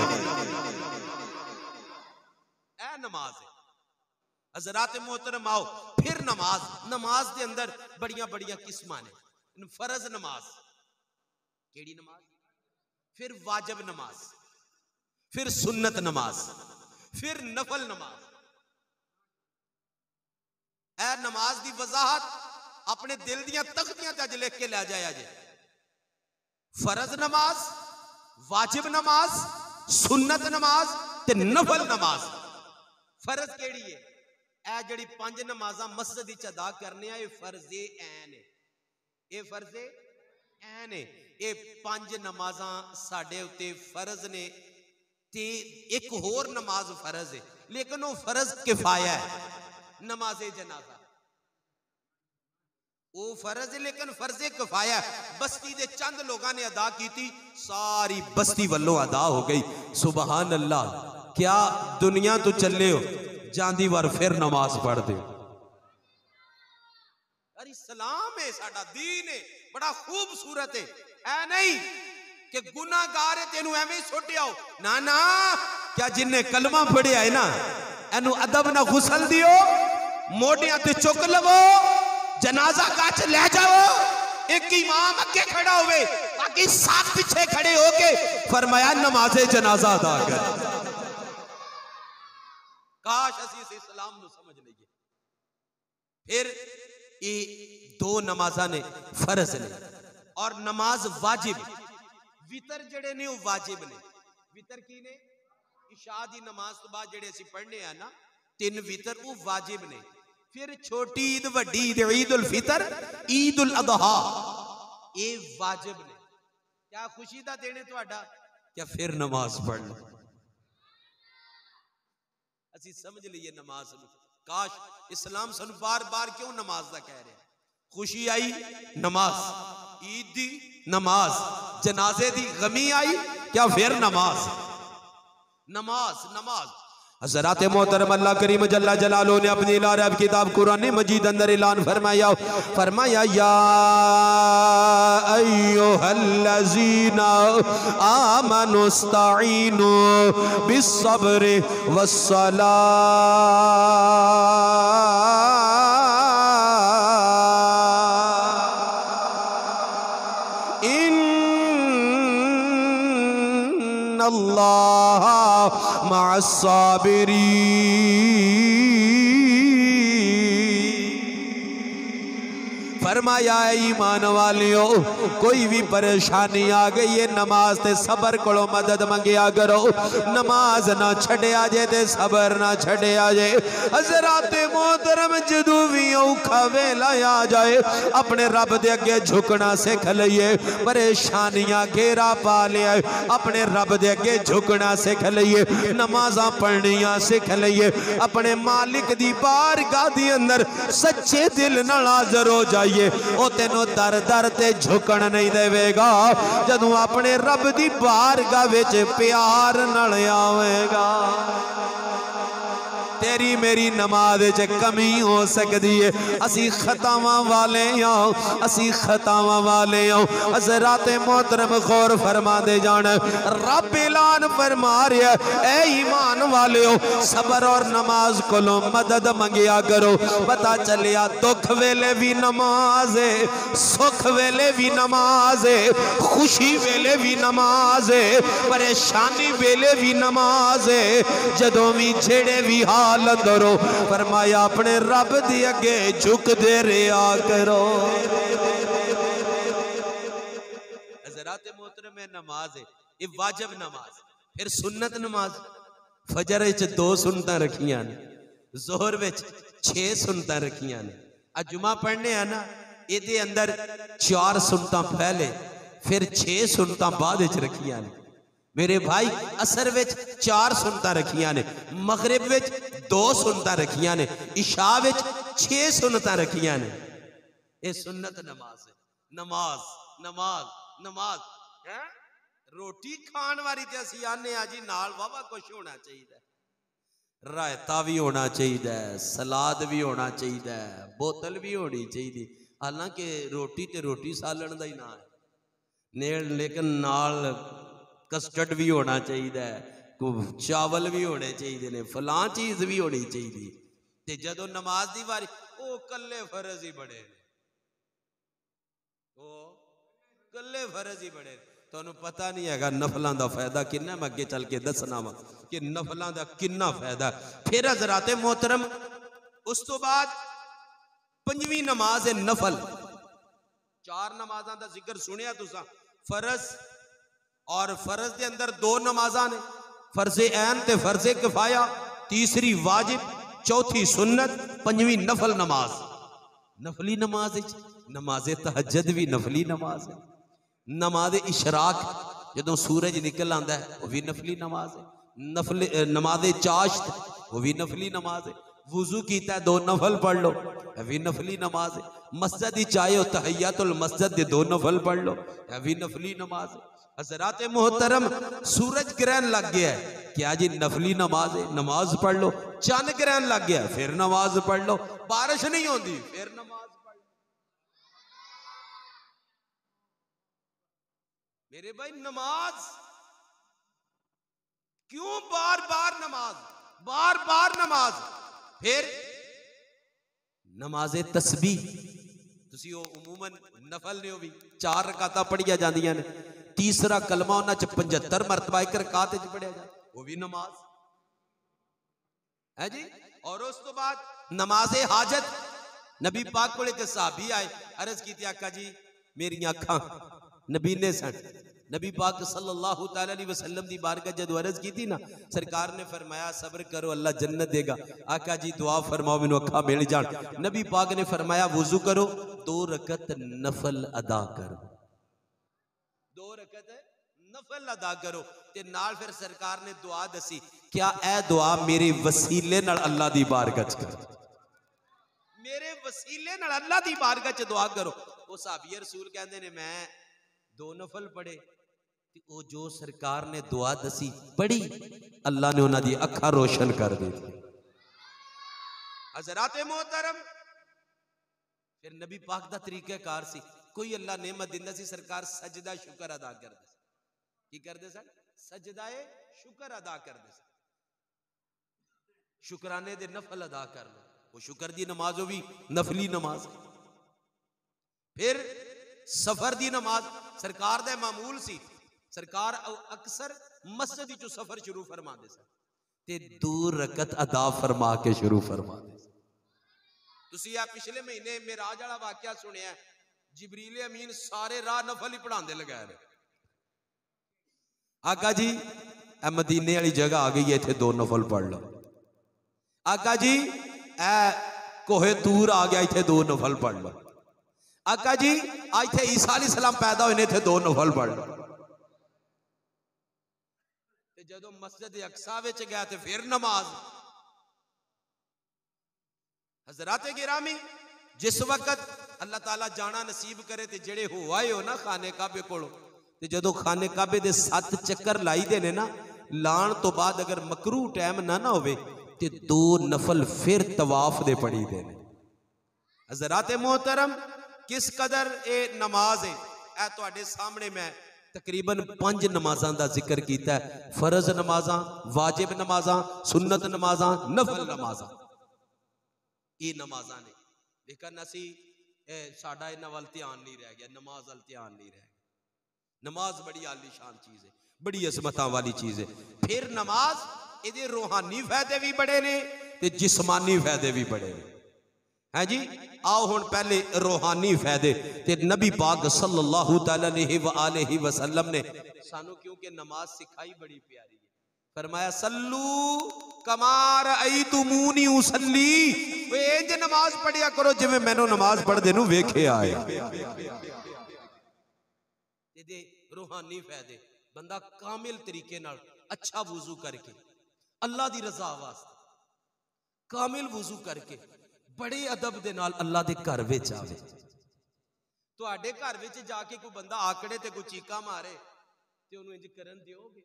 ए नमाज है। हज़रात मोहतरम आओ, फिर नमाज दे अंदर बड़ियां बड़ियां किस्मां ने। फर्ज नमाज, केड़ी नमाज? फिर वाजिब नमाज। फिर सुन्नत नमाज, फिर नफल नमाज। ए नमाज की वजाहत अपने दिल दियां तख्तियां ते अज लिख के लै जाया जे। फर्ज नमाज, वाजिब नमाज, सुन्नत नमाज ते नफल नमाज। फर्ज केड़ी है? ए जड़ी 5 नमाज़ां मस्जिद विच अदा करने आ, ये फर्जे ऐन है। ये फर्जे ऐन है। ये 5 नमाज़ां साडे उत्ते फर्ज ने ते एक होर नमाज फर्ज है, लेकिन वो फर्ज किफाया है। नमाजे जनाजा वो फर्ज है, लेकिन फर्जे किफाया बस्ती दे चंद लोगों ने अदा की थी, सारी बस्ती वालों अदा हो गई। सुबहान अल्लाह। क्या दुनिया तो चले हो, जांदी वार फिर नमाज पढ़ दे। अरे सलाम है, साडा दीन है, बड़ा खूबसूरत है। ऐ नहीं कि गुनाहगार है तेनू एवें सुट आओ, ना ना। क्या जिन्हें कलमा पढ़िया है ना, एनू अदब ना गुसल दियो, मोडियां ते चुक लवो, जनाजा काच ले जाओ। एक इमाम अगे खड़ा होवे, बाकी साथ पीछे खड़े होके फरमाया नमाजे जनाजा अदा कर। काश असी इस इस्लाम नू समझ लईए। फिर ये 2 नमाजा ने फर्ज ने, और नमाज वाजिब वितर जड़े ने वो वाजिब ने। वितर की ने? इशा दी नमाज तो बाद जड़े असी पढ़ने आ ना 3 वितर, वो वाजिब ने। फिर छोटी ईद, वड्डी ईद, ईद उल फितर, ईद उल अदहा, ये वाजिब ने। क्या खुशी दा देने तुहाडा? क्या फिर नमाज पढ़ लो। असी समझ लीए नमाज नू। काश इस्लाम सानू बार बार क्यों नमाज दा कह रहा है? खुशी आई नमाज, ईद दी नमाज, जनाजे दी गमी आई, क्या फिर नमाज। नमाज नमाज। हज़रात मोहतरम अल्लाह करीम जल्ला जलालो ने अपनी लारब किताब कुरान मजीद अंदर ऐलान फरमाया, फरमाया या अय्युहल्लज़ीना आमनुस्तईनु बिस्सब्रि वस्सलाह अल्लाह मअस्साबिरीन। फरमाया ईमान वालियो, कोई भी परेशानी आ गई है, नमाज ते सबर कोलो मदद मंगिया करो। नमाज ना छड़िया जे ते सबर ना छड़िया जे। हज़रात मोहतरम जदों भी औखा वेला आ जाए, अपने रब दे अगे झुकना सीख लईए। परेशानियां घेरा पा लिया, अपने रब दे अगे झुकना सीख लईए। नमाज़ां पढ़नियां सीख लईए। अपने मालिक दी बारगाह दे अंदर सच्चे दिल नाल हाज़र हो जाइए। ओ तेनों दर दर ते झुकन नहीं देवेगा, जदों अपने रब दी बारगाह विच प्यार नाल आवेगा। तेरी मेरी नमाज च कमी हो सकती है, असी खतावां वाले आओ, असी खतावां वाले आओ। हज़रात मोहतरम गौर फरमा दे जान, रब ऐलान फरमा रहा है, ए ईमान वाले हो, सबर और नमाज कोलो मदद मंगिया करो। पता चलिया दुख वेले भी नमाज है, सुख वेले भी नमाज है, खुशी वेले भी नमाज है, परेशानी वेले भी नमाज है। जदों भी जेड़े भी हालत करो, फरमाया अपने रब दे अगे झुकदे रहा करो। हज़रात मोहतरम नमाज है, ये वाजिब नमाज। फिर सुन्नत नमाज, फजर विच 2 सुन्नतां रखियां ने, जोहर विच 6 सुन्नतां रखियां ने। अज जुमा पढ़ने आ ना, इहदे अंदर 4 सुन्नतां पहले, फिर 6 सुन्नतां बाद विच रखियां ने। मेरे भाई असर विच 4 सुन्नतां रखियां ने, मगरिब विच 2 सुन्नतां रखियां ने, इशा विच 6 सुन्नतां रखियां ने। ये सुन्नत नमाज है। नमाज नमाज नमाज है। रोटी खान वाली ते असीं आने आ जी, नाल वावा कुछ होना चाहिए, रायता भी होना चाहिए, सलाद भी होना चाहिए, बोतल भी होनी चाहिए। हालांकि रोटी ते रोटी सालन दा ही ना है, लेकिन नाल कस्टर्ड भी होना चाहिए, चावल भी होने चाहिए ने, फलां चीज भी होनी चाहिए। ते जदों नमाज दी वारी, ओ कल्ले फर्ज ही बड़े ने, ओ कल्ले फर्ज ही बड़े। तुहानू पता नहीं है नफलों का फायदा किन्ना, मैं अगे चल के दसना वा कि नफलों का किन्ना फायदा। फिर हजराते मोहतरम उस तो बाद पंजवीं नमाज है नफल। चार नमाज़ों का जिक्र सुनिया तुसा, फरज और फरज के अंदर दो नमाज़ा ने, फर्जे ऐन ते फर्जे किफाया, तीसरी वाजिब, चौथी सुन्नत, पंजवीं नफल नमाज। नफली नमाज नमाज तहज्जुद भी नफली नमाज है। नमाज इशराक जो सूरज निकल आता है वह भी नफली नमाज है। नफल नमाज चाश्त वो भी नफली नमाज है। वुजू कीता है, दो नफल पढ़ लो, यह भी नफली नमाज है। मस्जिद ही चाहे तहियतुल मस्जिद दे दो नफल पढ़ लो, यह भी नफली नमाज है। हजरात मोहतरम सूरज ग्रहण लग गया है, क्या जी नफली नमाज है, नमाज पढ़ लो। चंद ग्रहण लग गया फिर नमाज पढ़ लो। बारिश नहीं होती फिर नमाज पढ़ लो। मेरे भाई नमाज क्यों बार बार नमाज, बार बार नमाज। फिर नमाजे तस्बीह तुसी उमूमन नफल ने भी 4 रकाता पढ़िया जांदियां ने। तीसरा कलमा उन्हां च 75 मरतबा एक रकात च पढ़िया जाए, वो भी नमाज है जी। और उस तो बाद नमाजे हाजत, नबी पाक को एक सहाबी आए, अर्ज की आका जी मेरी अखां नबीने सन। नबी पाक सल्लल्लाहु तआला अलैहि वसल्लम दी बारगाह जब अर्ज की थी ना, सरकार ने फरमाया सब्र करो अल्लाह जन्नत देगा। आका जी दुआ फरमाओ मैनू अखा मिल जान। नबी पाक ने फरमाया वुजू करो, 2 रकत नफल अदा करो, 2 रकत नफल अदा करो। ते नाल फिर सरकार ने दुआ दसी, क्या ए दुआ मेरे वसीले नाल अल्लाह दी बारगाह च करो, मेरे वसीले नाल अल्लाह दी बारगाह च दुआ करो। वो सहाबी रसूल कहंदे ने मैं 2 नफल पढ़े, वो जो सरकार ने दुआ दसी पढ़ी, अल्लाह ने उन्हां दी अखां रोशन कर दी। हजराते मोहतरम फिर नबी पाक दा तरीक़ाकार सी, कोई अल्लाह नेमत दिंदा सी, सरकार सजदा शुक्र अदा करदे सी। की करदे सन? सजदाए शुक्र अदा करदे सन। शुक्राने दे नफल अदा कर लो, वो शुक्र दी नमाज भी नफली नमाज। फिर सफर दी नमाज सरकार दा मामूल सी, सरकार अक्सर मस्जिद चो सफर शुरू फरमाते सन ते 2 रकत अदा फरमा के शुरू फरमाते सन। तुसी आ पिछले महीने मेराज वाला वाकया सुनिया, जिबरील अमीन सारे राह नफल ही पढ़ाते लगाए ने। आका जी ए मदीने वाली जगह आ गई है, इत्थे 2 नफल पढ़ लो। आका जी ए कोहे तूर आ गया, इत्थे 2 नफल पढ़ लो। आका जी इत्थे ईसा अलैहिस्सलाम पैदा होए ने, इत्थे 2 नफल पढ़ लो। जदों मस्जिद अक्सा विच गया तो फिर नमाज। हजराते गिरामी जिस वक्त अल्लाह ताला जाना नसीब करे तो जेड़े हो आए हो ना खाने काबे कोलों, ते जदों खाने काबे दे 7 चक्कर लाई दे ने ना, लाण तो बाद अगर मकरू टाइम ना होवे ते 2 नफल फिर तवाफ दे पढ़ी दे ने। हजराते मोहतरम किस कदर ये नमाज है, ए तुहाडे सामने मैं तकरीबन 5 नमाज़ां दा जिक्र कीता है। फरज नमाज़ां, वाजिब नमाज़ां, सुन्नत नमाज़ां, नफल नमाज़ां, ये नमाज़ां ने। लेकिन असी साडा इन्हां वल ध्यान नहीं रह गया, नमाज वल ध्यान नहीं रह गया। नमाज बड़ी आलीशान चीज़ है, बड़ी अजमतां वाली चीज़ है। फिर नमाज इहदे रूहानी फायदे भी बड़े ने ते जिस्मानी फायदे भी बड़े ने, है जी। आओ हुण पहले रूहानी फायदे ते नबी पाक सल्लल्लाहु अलैहि वसल्लम ने सानू क्योंकि नमाज सिखाई बड़ी प्यारी है, फरमाया सल्लू कमा रअयतुमूनी उसल्ली, इंज नमाज पढ़िया करो जिवें मैनू नमाज पढ़दे नू वेखिया है। इहदे रूहानी फायदे, बंदा कामिल तरीके नाल अच्छा वुजू करके अल्लाह दी रजा वास्ते कामिल वुजू करके बड़े अदब दे नाल अल्लाह दे घर विच आवे। तुहाडे घर विच जाके कोई बंदा आकड़े ते कोई चीका मारे ते उहनूं इंज करन दिओगे,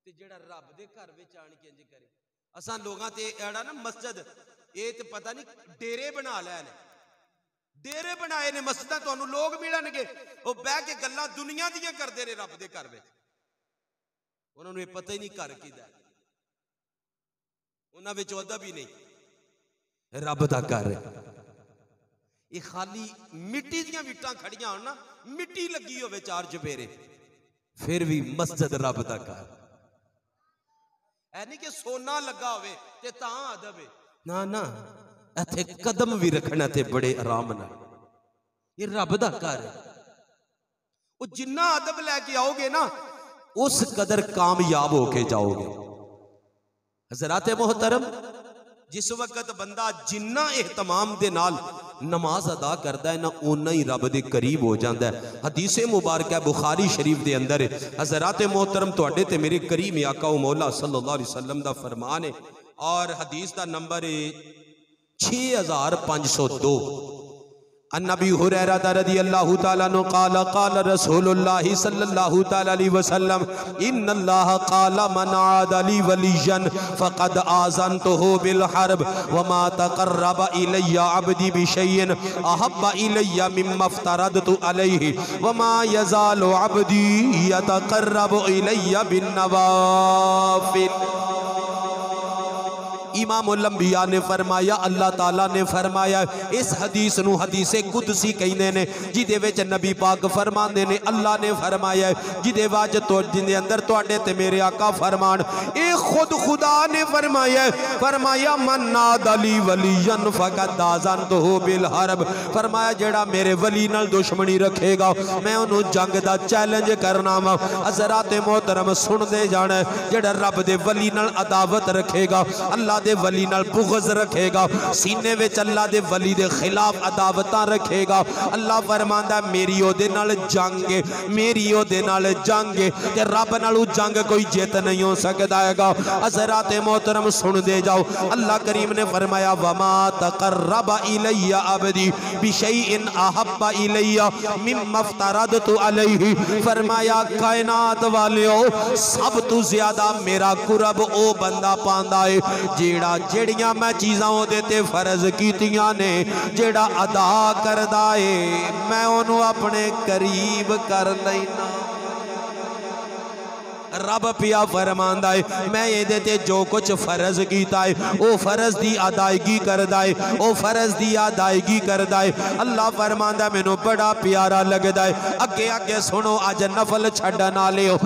ते जेड़ा रब दे घर विच आण के इंज करे। असां लोगां ते एड़ा ना मस्जिद ये ते पता नहीं डेरे बना लै ने, डेरे बनाए ने मस्जिदां, तुहानूं लोग मिलणगे वो बह के गल्लां दुनिया दियां करदे ने रब दे घर विच, उहनां नूं ये पता ही नहीं घर किहदा है, उहनां विच अदब ही नहीं। रब दा घर ये खाली मिट्टी दियां विटां खड़ियां होण ना, मिट्टी लगी होवे 4 चुफेरे, फिर भी मस्जिद रब दा घर ऐ नहीं कि सोना लगा होवे ते तां अदब है ना ना इत्थे कदम भी रखना ते बड़े आराम नाल ये रब दा घर है वो जिन्ना अदब लैके आओगे ना उस कदर कामयाब होके जाओगे हज़रात मोहतरम जिस वक्त बंदा जिन्ना एहतमाम दे नाल नमाज अदा करता है ना उन्ना ही रब दे करीब हो जाता है हदीस मुबारक है बुखारी शरीफ दे अंदर हज़रात मोहतरम तुहाडे ते मेरे करीम आका मौला सल्लल्लाहु अलैहि वसल्लम दा फरमान है और हदीस का नंबर है 6502 अन्नबी हुरैरा रज़ियल्लाहु ताला अन्हु क़ाला क़ाला रसूलुल्लाह सल्लल्लाहु ताला अलैहि वसल्लम इन्नल्लाह क़ाला मन आदा ली वलियन फ़क़द आज़नतुहु बिल हर्ब व मा तक़र्रब इलैया अब्दी बिशैइन अहब्ब इलैया मिम्मा फ़्तरदतु अलैहि व मा यज़ालु अब्दी यतक़र्रबु इलैया बिन नवाफ़िल। इमामुल अंबिया ने फरमाया अल्लाह ताला ने फरमाया इस हदीस नूं हदीसे कुदसी कहंदे ने जिहदे विच नबी पाक फरमांदे ने अल्लाह ने फरमाया जिहदे वाज जिहदे अंदर तुहाडे ते मेरे आका फरमान ए खुद खुदा ने फरमाया मन नादली वलियन फ़क़द आज़नतुहु बिल हर्ब फरमाया जेड़ा मेरे वली नाल दुश्मनी रखेगा मैं उन्होंने जंग दा चैलेंज करना वा। हज़रात मोहतरम सुनदे जाना जेड़ा रब दे वली नाल अदावत रखेगा अल्लाह दे वली नाल बुग़्ज़ रखेगा सीने विच अल्लाह दे वली दे खिलाफ अदावतां रखेगा अल्लाह फरमांदा मेरी ओदे नाल जंग मेरी ओदे नाल जंग ते रब नालों जंग कोई जित नहीं हो सकदा हैगा। हज़रात मोहतरम सुन दे जाओ अल्लाह करीम ने फरमाया वमा तक़र्रब इलैया अब्दी बिशैइन अहब्ब इलैया मिम्मा फ़्तरदतु अलैहि फरमाया कायनात वालियो सब तो ज्यादा मेरा कुरब ओ बंदा पांदा है जेड़ियां मैं चीज़ां ओदे ते फर्ज कीतियां ने जेड़ा अदा करदा है मैं उन्होंने अपने करीब कर लैना। रब पिया फरमांदा है मैं ये ते जो कुछ फर्ज कीता है वो फर्ज दी अदायगी करदा है वो फर्ज दी अदायगी करदा है। अल्लाह फरमांदा मैनू बड़ा प्यारा लगदा है अगे अगे सुनो अज नफल छड्डन वाले हो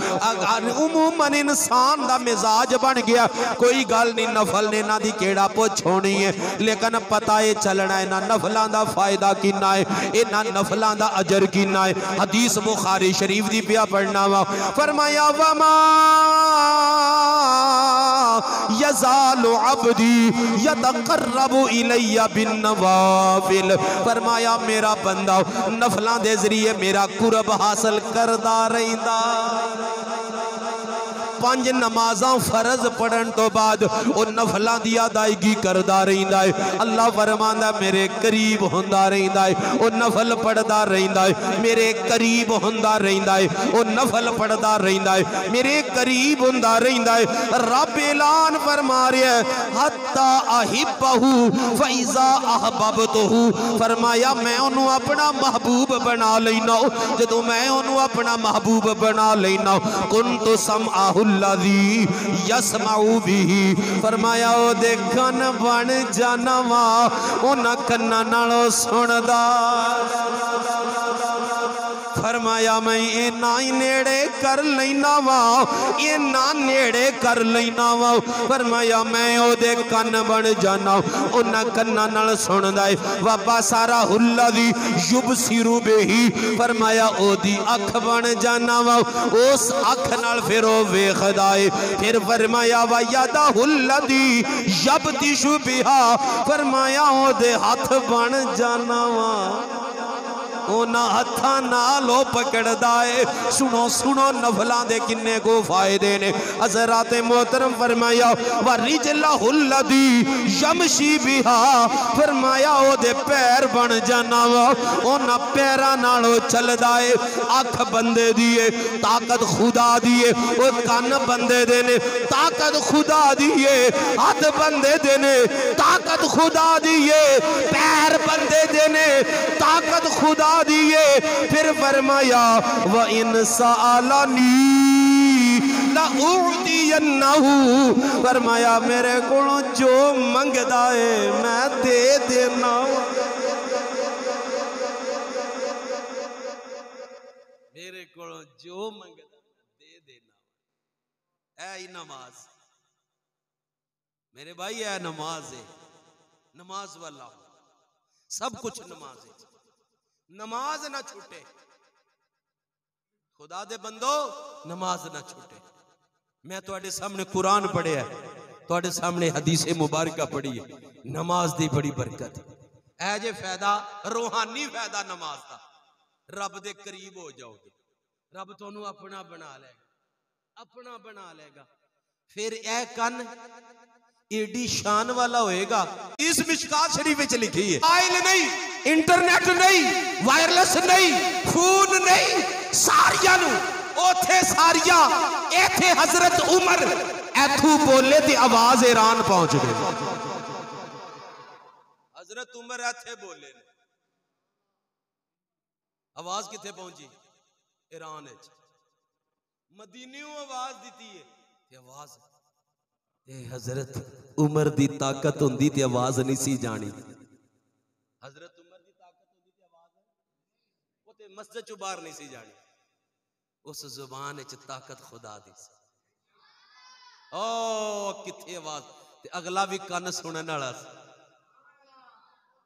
उमूमन इंसान दा मिजाज बन गया कोई गल नहीं नफल ने इन्हां दी केड़ा पुछ होनी है लेकिन पता है चलना इन्हां नफलों दा फायदा किन्ना है इन्हां नफलों दा अजर किन्ना है। हदीस बुखारी शरीफ दी पिया पढ़ना वा फरमाया वमा यज़ालु अब्दी यतक़र्रबु इलैया बिन नवाफ़िल फरमाया मेरा बंदा नफलों दे जरिए मेरा कुरब हासिल करदा रहिंदा। पांच नमाज़ां फर्ज पढ़न तो बाद और नफलों की अदायगी करता रहिंदा है अल्लाह फरमांदा मेरे करीब होंदा रहिंदा है और नफल पढ़ता रहिंदा है मेरे करीब होंदा रहिंदा है और नफल पढ़ता रहिंदा है मेरे करीब होंदा रहिंदा है। रब ऐलान फरमा रहा है हत्ता अहिब्बहु फइज़ा अहबब्तुहु फरमाया मैं उन्होंने अपना महबूब बना लेना जदों मैं उन्होंने अपना महबूब बना लेना कुन्तु समअहु लज़ी यस्मउ बिही फरमाया ओ दे कन बन जाना वा उन्हां कन्नां नालों सुनदा फरमाया मैं इन्ना ही नेड़े कर लेना वा इन्ना नेड़े कर लेना वा फरमाया मैं ओदे कन बन जाना उन्हां कन्नां नाल सुनदा है बाबा सारा हुल्लदी युबसिरु बिही फरमाया ओदी अख बन जाना वा उस अख नाल फिर ओ वेखदा है फिर फरमाया वा यादा हुल्लदी यबतिशु बिहा फरमाया ओदे हाथ बन जाना वा उन्हां हत्थां नाल ओ पकड़दा है। सुनो सुनो नफलां दे किन्ने को फायदे ने। हज़रात मोहतरम फरमाया व रिजलहुल लदी यमशी बिहा फरमाया ओदे पैर बन जाना वा उन्हां पैरां नाल ओ चलदा है। अख बंदे दी है ताकत खुदा दी है ओ कान बंदे दे ने ताकत खुदा दी है हाथ बंदे दे ने ताकत खुदा दी है पैर बंदे दे ने ताकत खुदा दिए। फिर फरमाया व इन सालानी लउतियन्नहु फरमाया मेरे को जो मंगदा है मैं दे देना। मेरे को जो मंगदा ऐ ही नमाज मेरे भाई, ऐ नमाज है। नमाज वाला सब कुछ नमाज है। नमाज ना छूटे, खुदा दे बंदो नमाज ना छूटे। मैं तुहाडे सामने कुरान पढ़िया, तुहाडे सामने हदीसे मुबारका पढ़ी है। नमाज दी बड़ी बरकत है जे फायदा, रूहानी फायदा नमाज का। रब दे करीब हो जाओगे, रब तुहानू अपना बना लेगा, अपना बना लेगा। फिर ए कन एडी शान वाला होएगा। इस मिशकात शरीफ में लिखी है, मोबाइल नहीं, इंटरनेट नहीं, वायरलेस नहीं, फोन नहीं, सारिया नू ओथे सारिया एथे हजरत उमर एथू बोले ती आवाज ईरान पहुंच गई। हजरत उमर एथे बोले ने, आवाज किथे पहुंची? ईरान विच। मदीनियों आवाज दी है, आवाज हजरत उमर दी ताकत होंदी ते आवाज नहीं सी जानी। हजरत उमर दी ताकत होंदी ते आवाज वो ते मस्जिद चो बाहर नहीं सी जानी। उस जुबान च ताकत खुदा दी। ओ किथे आवाज ते अगला भी कान सुनने वाला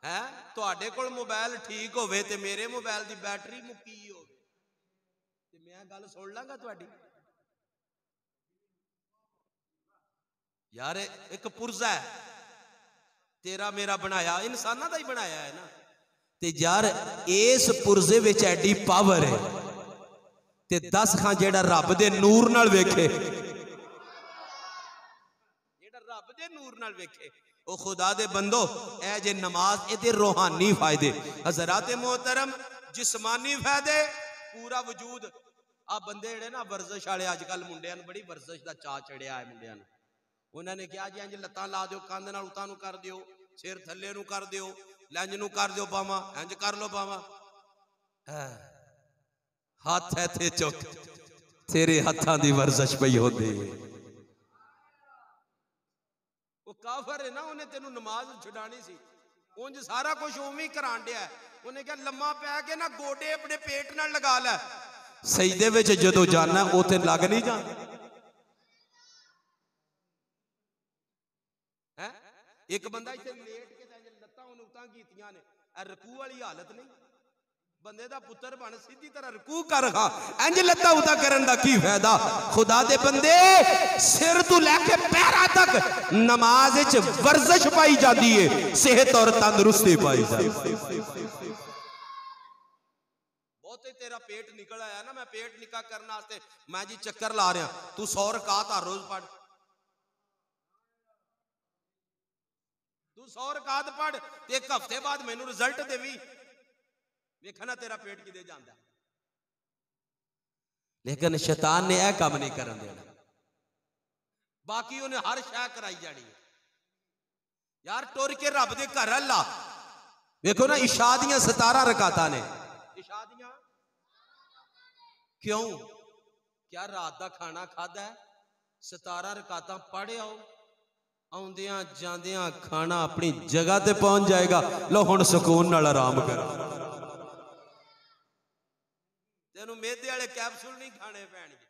है। तुहाडे कोल मोबाइल ठीक होवे ते मेरे मोबाइल दी बैटरी मुक्की होवे ते मैं गल सुन लांगा तुहाडी। यार एक पुरजा है तेरा मेरा बनाया, इंसाना दा ही बनाया है ना। ते यार इस पुरजे विच एडी पावर है ते दस खां जेड़ा रब दे नूर नाल वेखे, जेड़ा रब दे नूर नाल वेखे ओ खुदा दे बंदो ए जे नमाज ए रूहानी फायदे। हजरात मोहतरम जिस्मानी फायदे पूरा वजूद। आ बंदे जेड़े ना वर्जिश वाले अजकल मुंडियां नूं बड़ी वर्जिश दा चा चढ़िया है मुंडियां नूं। उन्होंने कहा जी इंज लत्तां ला दो, कंध नाल उतां नूं कर दिओ, सिर थल्ले नूं कर दिओ, लंज नूं कर दिओ, बावां इंज कर लो बावां। हाथ इत्थे चुक, तेरे हत्थां दी वर्जिश पई होंदी है। वो काफर है ना, उन्हें तेनू नमाज छुड़ानी सी, उंज सारा कुछ उवें ही करान दिया। उन्हें कहा लम्मा पै के ना गोडे अपने पेट नाल लगा लै, सजदे विच जदों जाना उत्थे लग नहीं जांदा। एक बंदा इत्थे लेट के लत्तां उन्हें उतां कीतियां ने, रकू वाली हालत नहीं। बंदे दा पुत्र बन सीधी तरह रकू कर, इंज लत्तां उतां करन दा की फायदा? खुदा दे बंदे सिर तो लैके पैरां तक नमाज विच वर्जिश पाई जाती है, सेहत और तंदुरुस्ती पाई जाती है। बहुते तेरा पेट निकल आया ना, मैं पेट निका करने वास्ते मैं जी चक्कर ला रहा, तू 100 रकात हर रोज पढ़, तू 100 रकात पढ़ ते एक हफ्ते बाद मैनू रिजल्ट देवी, देखना तेरा पेट किदे जांदा। लेकिन शैतान ने यह काम नहीं करन देना, बाकी उन्हें हर शय कराई जानी है। यार टुर के रब दे घर अल्लाह देखो ना, इशा दियां 17 रकातां ने। इशा दियां क्यों? क्या रात का खाना खादा है? 17 रकातां पढ़ आओ, आउंदियां जांदियां खाना अपनी जगह ते पहुंच जाएगा। लो हुण सुकून नाल आराम कर, तेनू मेदे वाले कैप्सूल नहीं खाने पैणगे।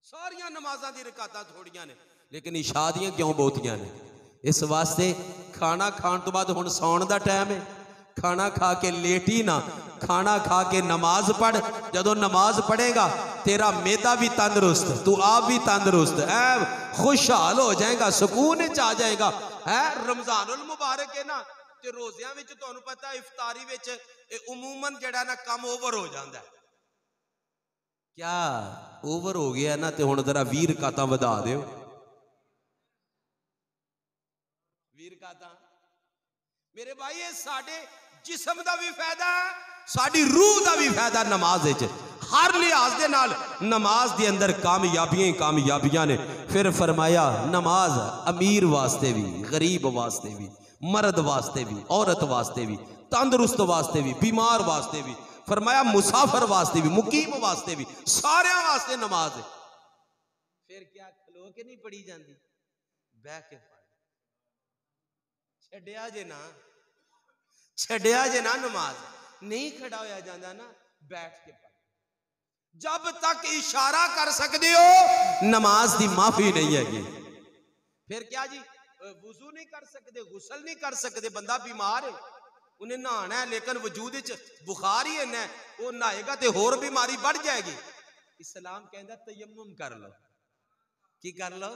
सारियां नमाजां दी रकातां थोड़ियां ने, लेकिन इशा दियां क्यों बहुतियां ने? इस वास्ते खाना खाण तो बाद हुण सौण दा टाइम है, खाना खा के लेटी ना, खाना खा के नमाज पढ़। जदों नमाज पढ़ेगा तेरा मेदा भी तंदुरुस्त, तू आप भी तंदुरुस्त, खुशहाल हो जाएगा, सुकून च आ जाएगा। है रमजानुल मुबारक है ना, ते रोज़ियां विच तुहानू पता इफ्तारी विच उमूमन जेड़ा ना कम ओवर हो जाता है। क्या ओवर हो गया ना, तो हुण जरा 20 रकातां वधा दिओ। 20 रकातां मेरे भाई, ये साडे जिस्म दा भी फायदा है, साडी रूह दा भी फायदा नमाज विच। हर लिहाज दे नाल नमाज दे अंदर कामयाबियां ही कामयाबियां ने। फिर फरमाया नमाज अमीर वास्ते भी, गरीब वास्ते भी, मर्द वास्ते भी, औरत वास्ते भी, तंदुरुस्त वास्ते भी, बीमार वास्ते भी, फरमाया मुसाफिर वास्ते भी, मुकीम वास्ते भी, सारे वास्ते नमाज है। फिर क्या खलो के नहीं पढ़ी जाती? बह के पढ़, छड्या जे ना, छड्या जे ना, नमाज नहीं खड़ा होया जाता ना, बैठ के पढ़। जब तक इशारा कर सकते हो नमाज की माफी नहीं है। फिर क्या जी, वुजू नहीं कर सकते, गुसल नहीं कर सकते, बंदा बीमार है, उन्हें नहाना है लेकिन वजूद बुखार ही है, वो नहाएगा तो होर बीमारी बढ़ जाएगी। इस्लाम कहता तयम्मुम कर लो। की कर लो?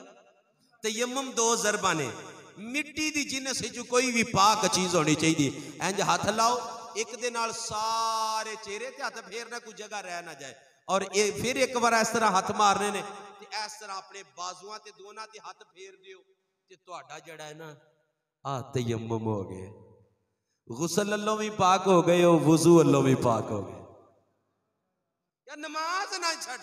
तयम्मुम दो ज़रबा ने, मिट्टी की जिनस कोई भी पाक चीज होनी चाहिए। इंज हाथ लाओ, एक दे नाल सारे चेहरे ते हाथ फेरना, कोई जगह रह ना जाए। और फिर एक बार इस तरह हाथ मारने ने, इस तरह अपने बाजुआं ते दोनों ते हाथ फेर दियो ते तुहाडा जड़ा है ना आ तयम्मुम हो गए। गुसल अल्लों भी पाक हो गए हो, वुजू अल्लों भी पाक हो गए। या नमाज ना छड़,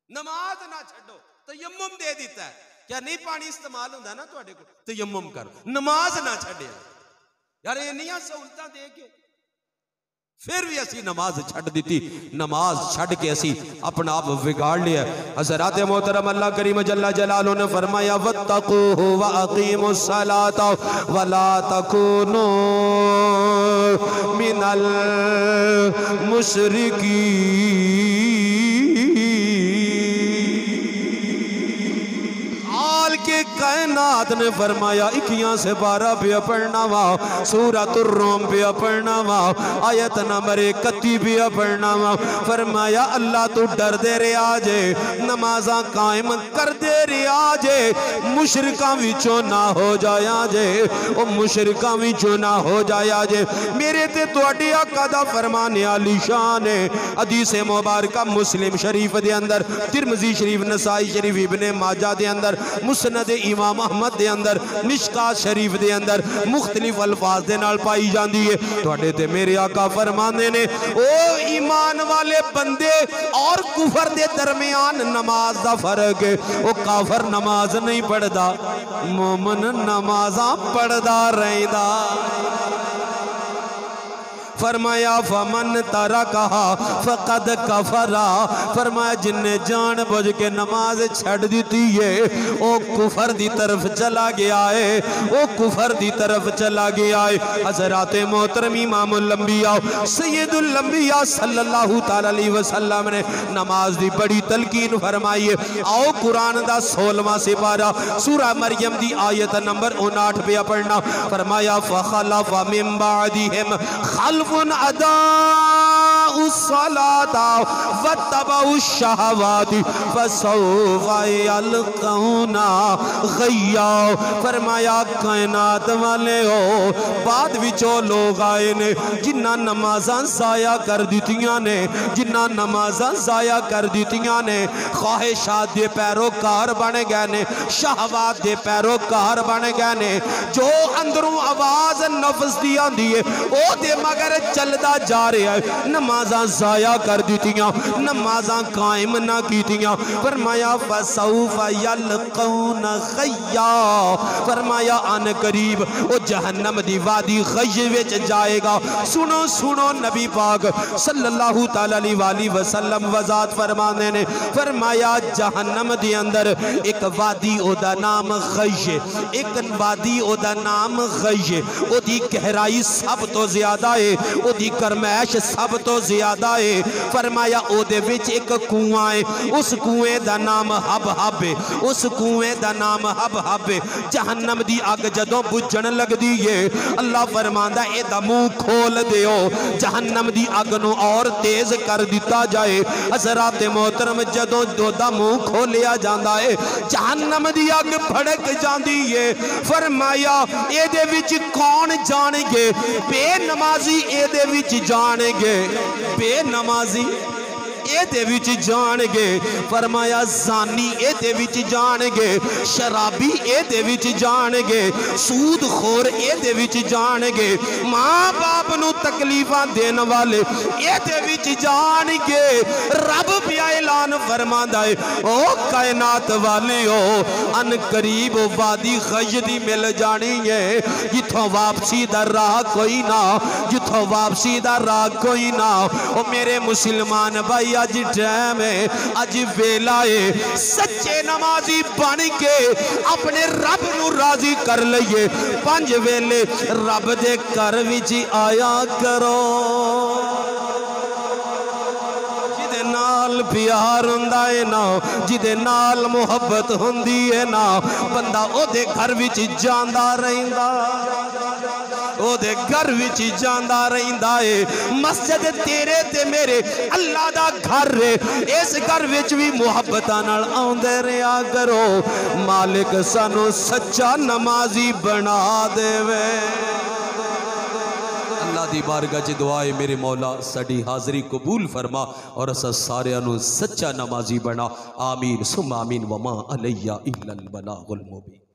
नमाज ना छड़ो, तयम्मुम दे दिता है। क्या नहीं पानी इस्तेमाल होता ना तुहाडे कोल, तयम्मुम कर, नमाज ना छड़िया। यार इन्नियां सहूलतां दे के फिर भी असी नमाज छड़ दी। नमाज छड़ के असी अपना आप बिगाड़ लिया। हज़रात मोहतरम अल्लाह करीम जल्ला जलालहू ने फरमाया वत्तकूहु व अकीमुस सलाता वला तकूनू मिनल मुशरिकीन। के कायनात ने फरमाया 21 से 12 पे पढ़ना वा, सूरतुर रूम पे पढ़ना वा, आयत नंबर 31 पे पढ़ना वा। फरमाया अल्लाह तू डर दे रे आजे, नमाजा कायम कर दे रे आजे, मुशरिकां विचों ना हो जाया जे, ओ मुशरिकां विचों ना हो जाया जे। मेरे ते तुहाडे आका दा फरमान आली शान है। हदीस मुबारका मुस्लिम शरीफ दे अंदर, तिरमिजी शरीफ, नसाई शरीफ, इब्ने माजा दे अंदर, मुस्नद इमाम अहमद दे अंदर, मिशकात शरीफ दे अंदर मुख्तलिफ अल्फाज दे नाल पाई जाती है। तुहाडे ते मेरे आका फरमांदे ने ओ ईमान वाले बंदे और कुफर दे दरमियान नमाज दा फर्क है। ओ काफर नमाज नहीं पढ़दा, मोमिन नमाज़ां पढ़दा रहंदा। फरमाया फमन तारा कहा फ़कद कफरा। फरमाया जिन्हें जान बुझ के नमाज छड़ दी है वो कुफर दी तरफ चला गया है, वो कुफर दी तरफ चला गया है। हज़रात मोहतरम इमामुल अंबिया सय्यदुल अंबिया सल्लल्लाहु तआला अलैहि वसल्लम ने नमाज दी बड़ी तलकीन फरमाई है। आओ कुरान दा 16वां सिपारा सूरह मरियम दी आयत नंबर 59 पे पढ़ना। फरमाया फ़खलफ़ मिन बादिहिम खल्फ़ अदाउस सलाता वत्तबउश शहवाति फसौफ़ा यल्क़ौना ग़य्या। फरमाया कायनात वाले हो, बाद विचों लोग आए ने जिन्ना नमाज़ां ज़ाया कर दितियां ने, जिन्ना नमाज़ां ज़ाया कर दितियां ने, ख्वाहिशात दे पैरोकार बन गए ने, शहवात दे पैरोकार बन गए ने। जो अंदरों आवाज़ नफ्स दी आंदी है ओ दे मगर चलदा जा रहा है। नमाज़ां ज़ाया कर दितियां, नमाज़ां कायम ना कीतियां। फरमाया फसौफ़ा यल्क़ौना ग़य्या। फरमाया अन करीब ओ जहन्नम दी वादी ग़य विच जाएगा। सुनो सुनो नबी पाक सल्लल्लाहु तआला अलैहि वसल्लम वज़ात फरमाने ने, फरमाया जहन्नम दे अंदर एक वादी ओदा नाम ग़य, एक वादी ओदा नाम ग़य। ओदी गहराई सब तो ज्यादा है, ओदी गरमैश सब तो ज्यादा है। फरमाया ओदे विच एक कुआं है, उस कुएं दा नाम हब-हब है, उस कुएं दा नाम हब-हब है। जहन्नम दी अग जदों बुझण लगदी है अल्लाह फरमांदा एदा मुंह खोल दियो, जहन्नम दी अग नूं और तेज कर दिता जाए। हज़रात मोहतरम जदों ओदा मुंह खोलिया जांदा है जहन्नम दी अग भड़क जांदी है। फरमाया एदे विच कौन जाणगे? बेनमाजी एदे विच जाणगे, बेनमाजी एदे विच जाणगे। फरमाया जानी एदे विच जाणगे, शराबी एदे विच जाणगे, सूदखोर एदे विच जाणगे, मां बाप नूं तकलीफां देने वाले एदे विच जाणगे। रब भी ऐलान फरमांदा है ओ कायनात वाले हो अन करीब वादी ग़य दी मिल जानी है, जिथों वापसी दा राह कोई ना, जिथों वापसी दा राह कोई ना। ओ मेरे मुसलमान भाई अज टाइम है, अज वेला है, सच्चे नमाजी बन के अपने रब नू राजी कर लईए। 5 वेले रब दे घर विच आया करो, जिदे प्यार हुंदा है ना, जिदे नाल मुहब्बत हुंदी है ना, बंदा ओदे घर विच जांदा रहिंदा, ओदे घर विच जांदा रहिंदा है। मस्जिद तेरे ते मेरे अल्लाह दा घर है, इस घर विच भी मुहब्बतां नाल आउंदे रहा करो। मालिक सानू सच्चा नमाजी बना देवे। अल्लाह दी बारगाह च दुआ है मेरे मौला साडी हाज़री कबूल फरमा और असां सारियां नू सच्चा नमाजी बना। आमीन सुम्मा आमीन वमा अलैया इल्लल बलागुल मुबीन।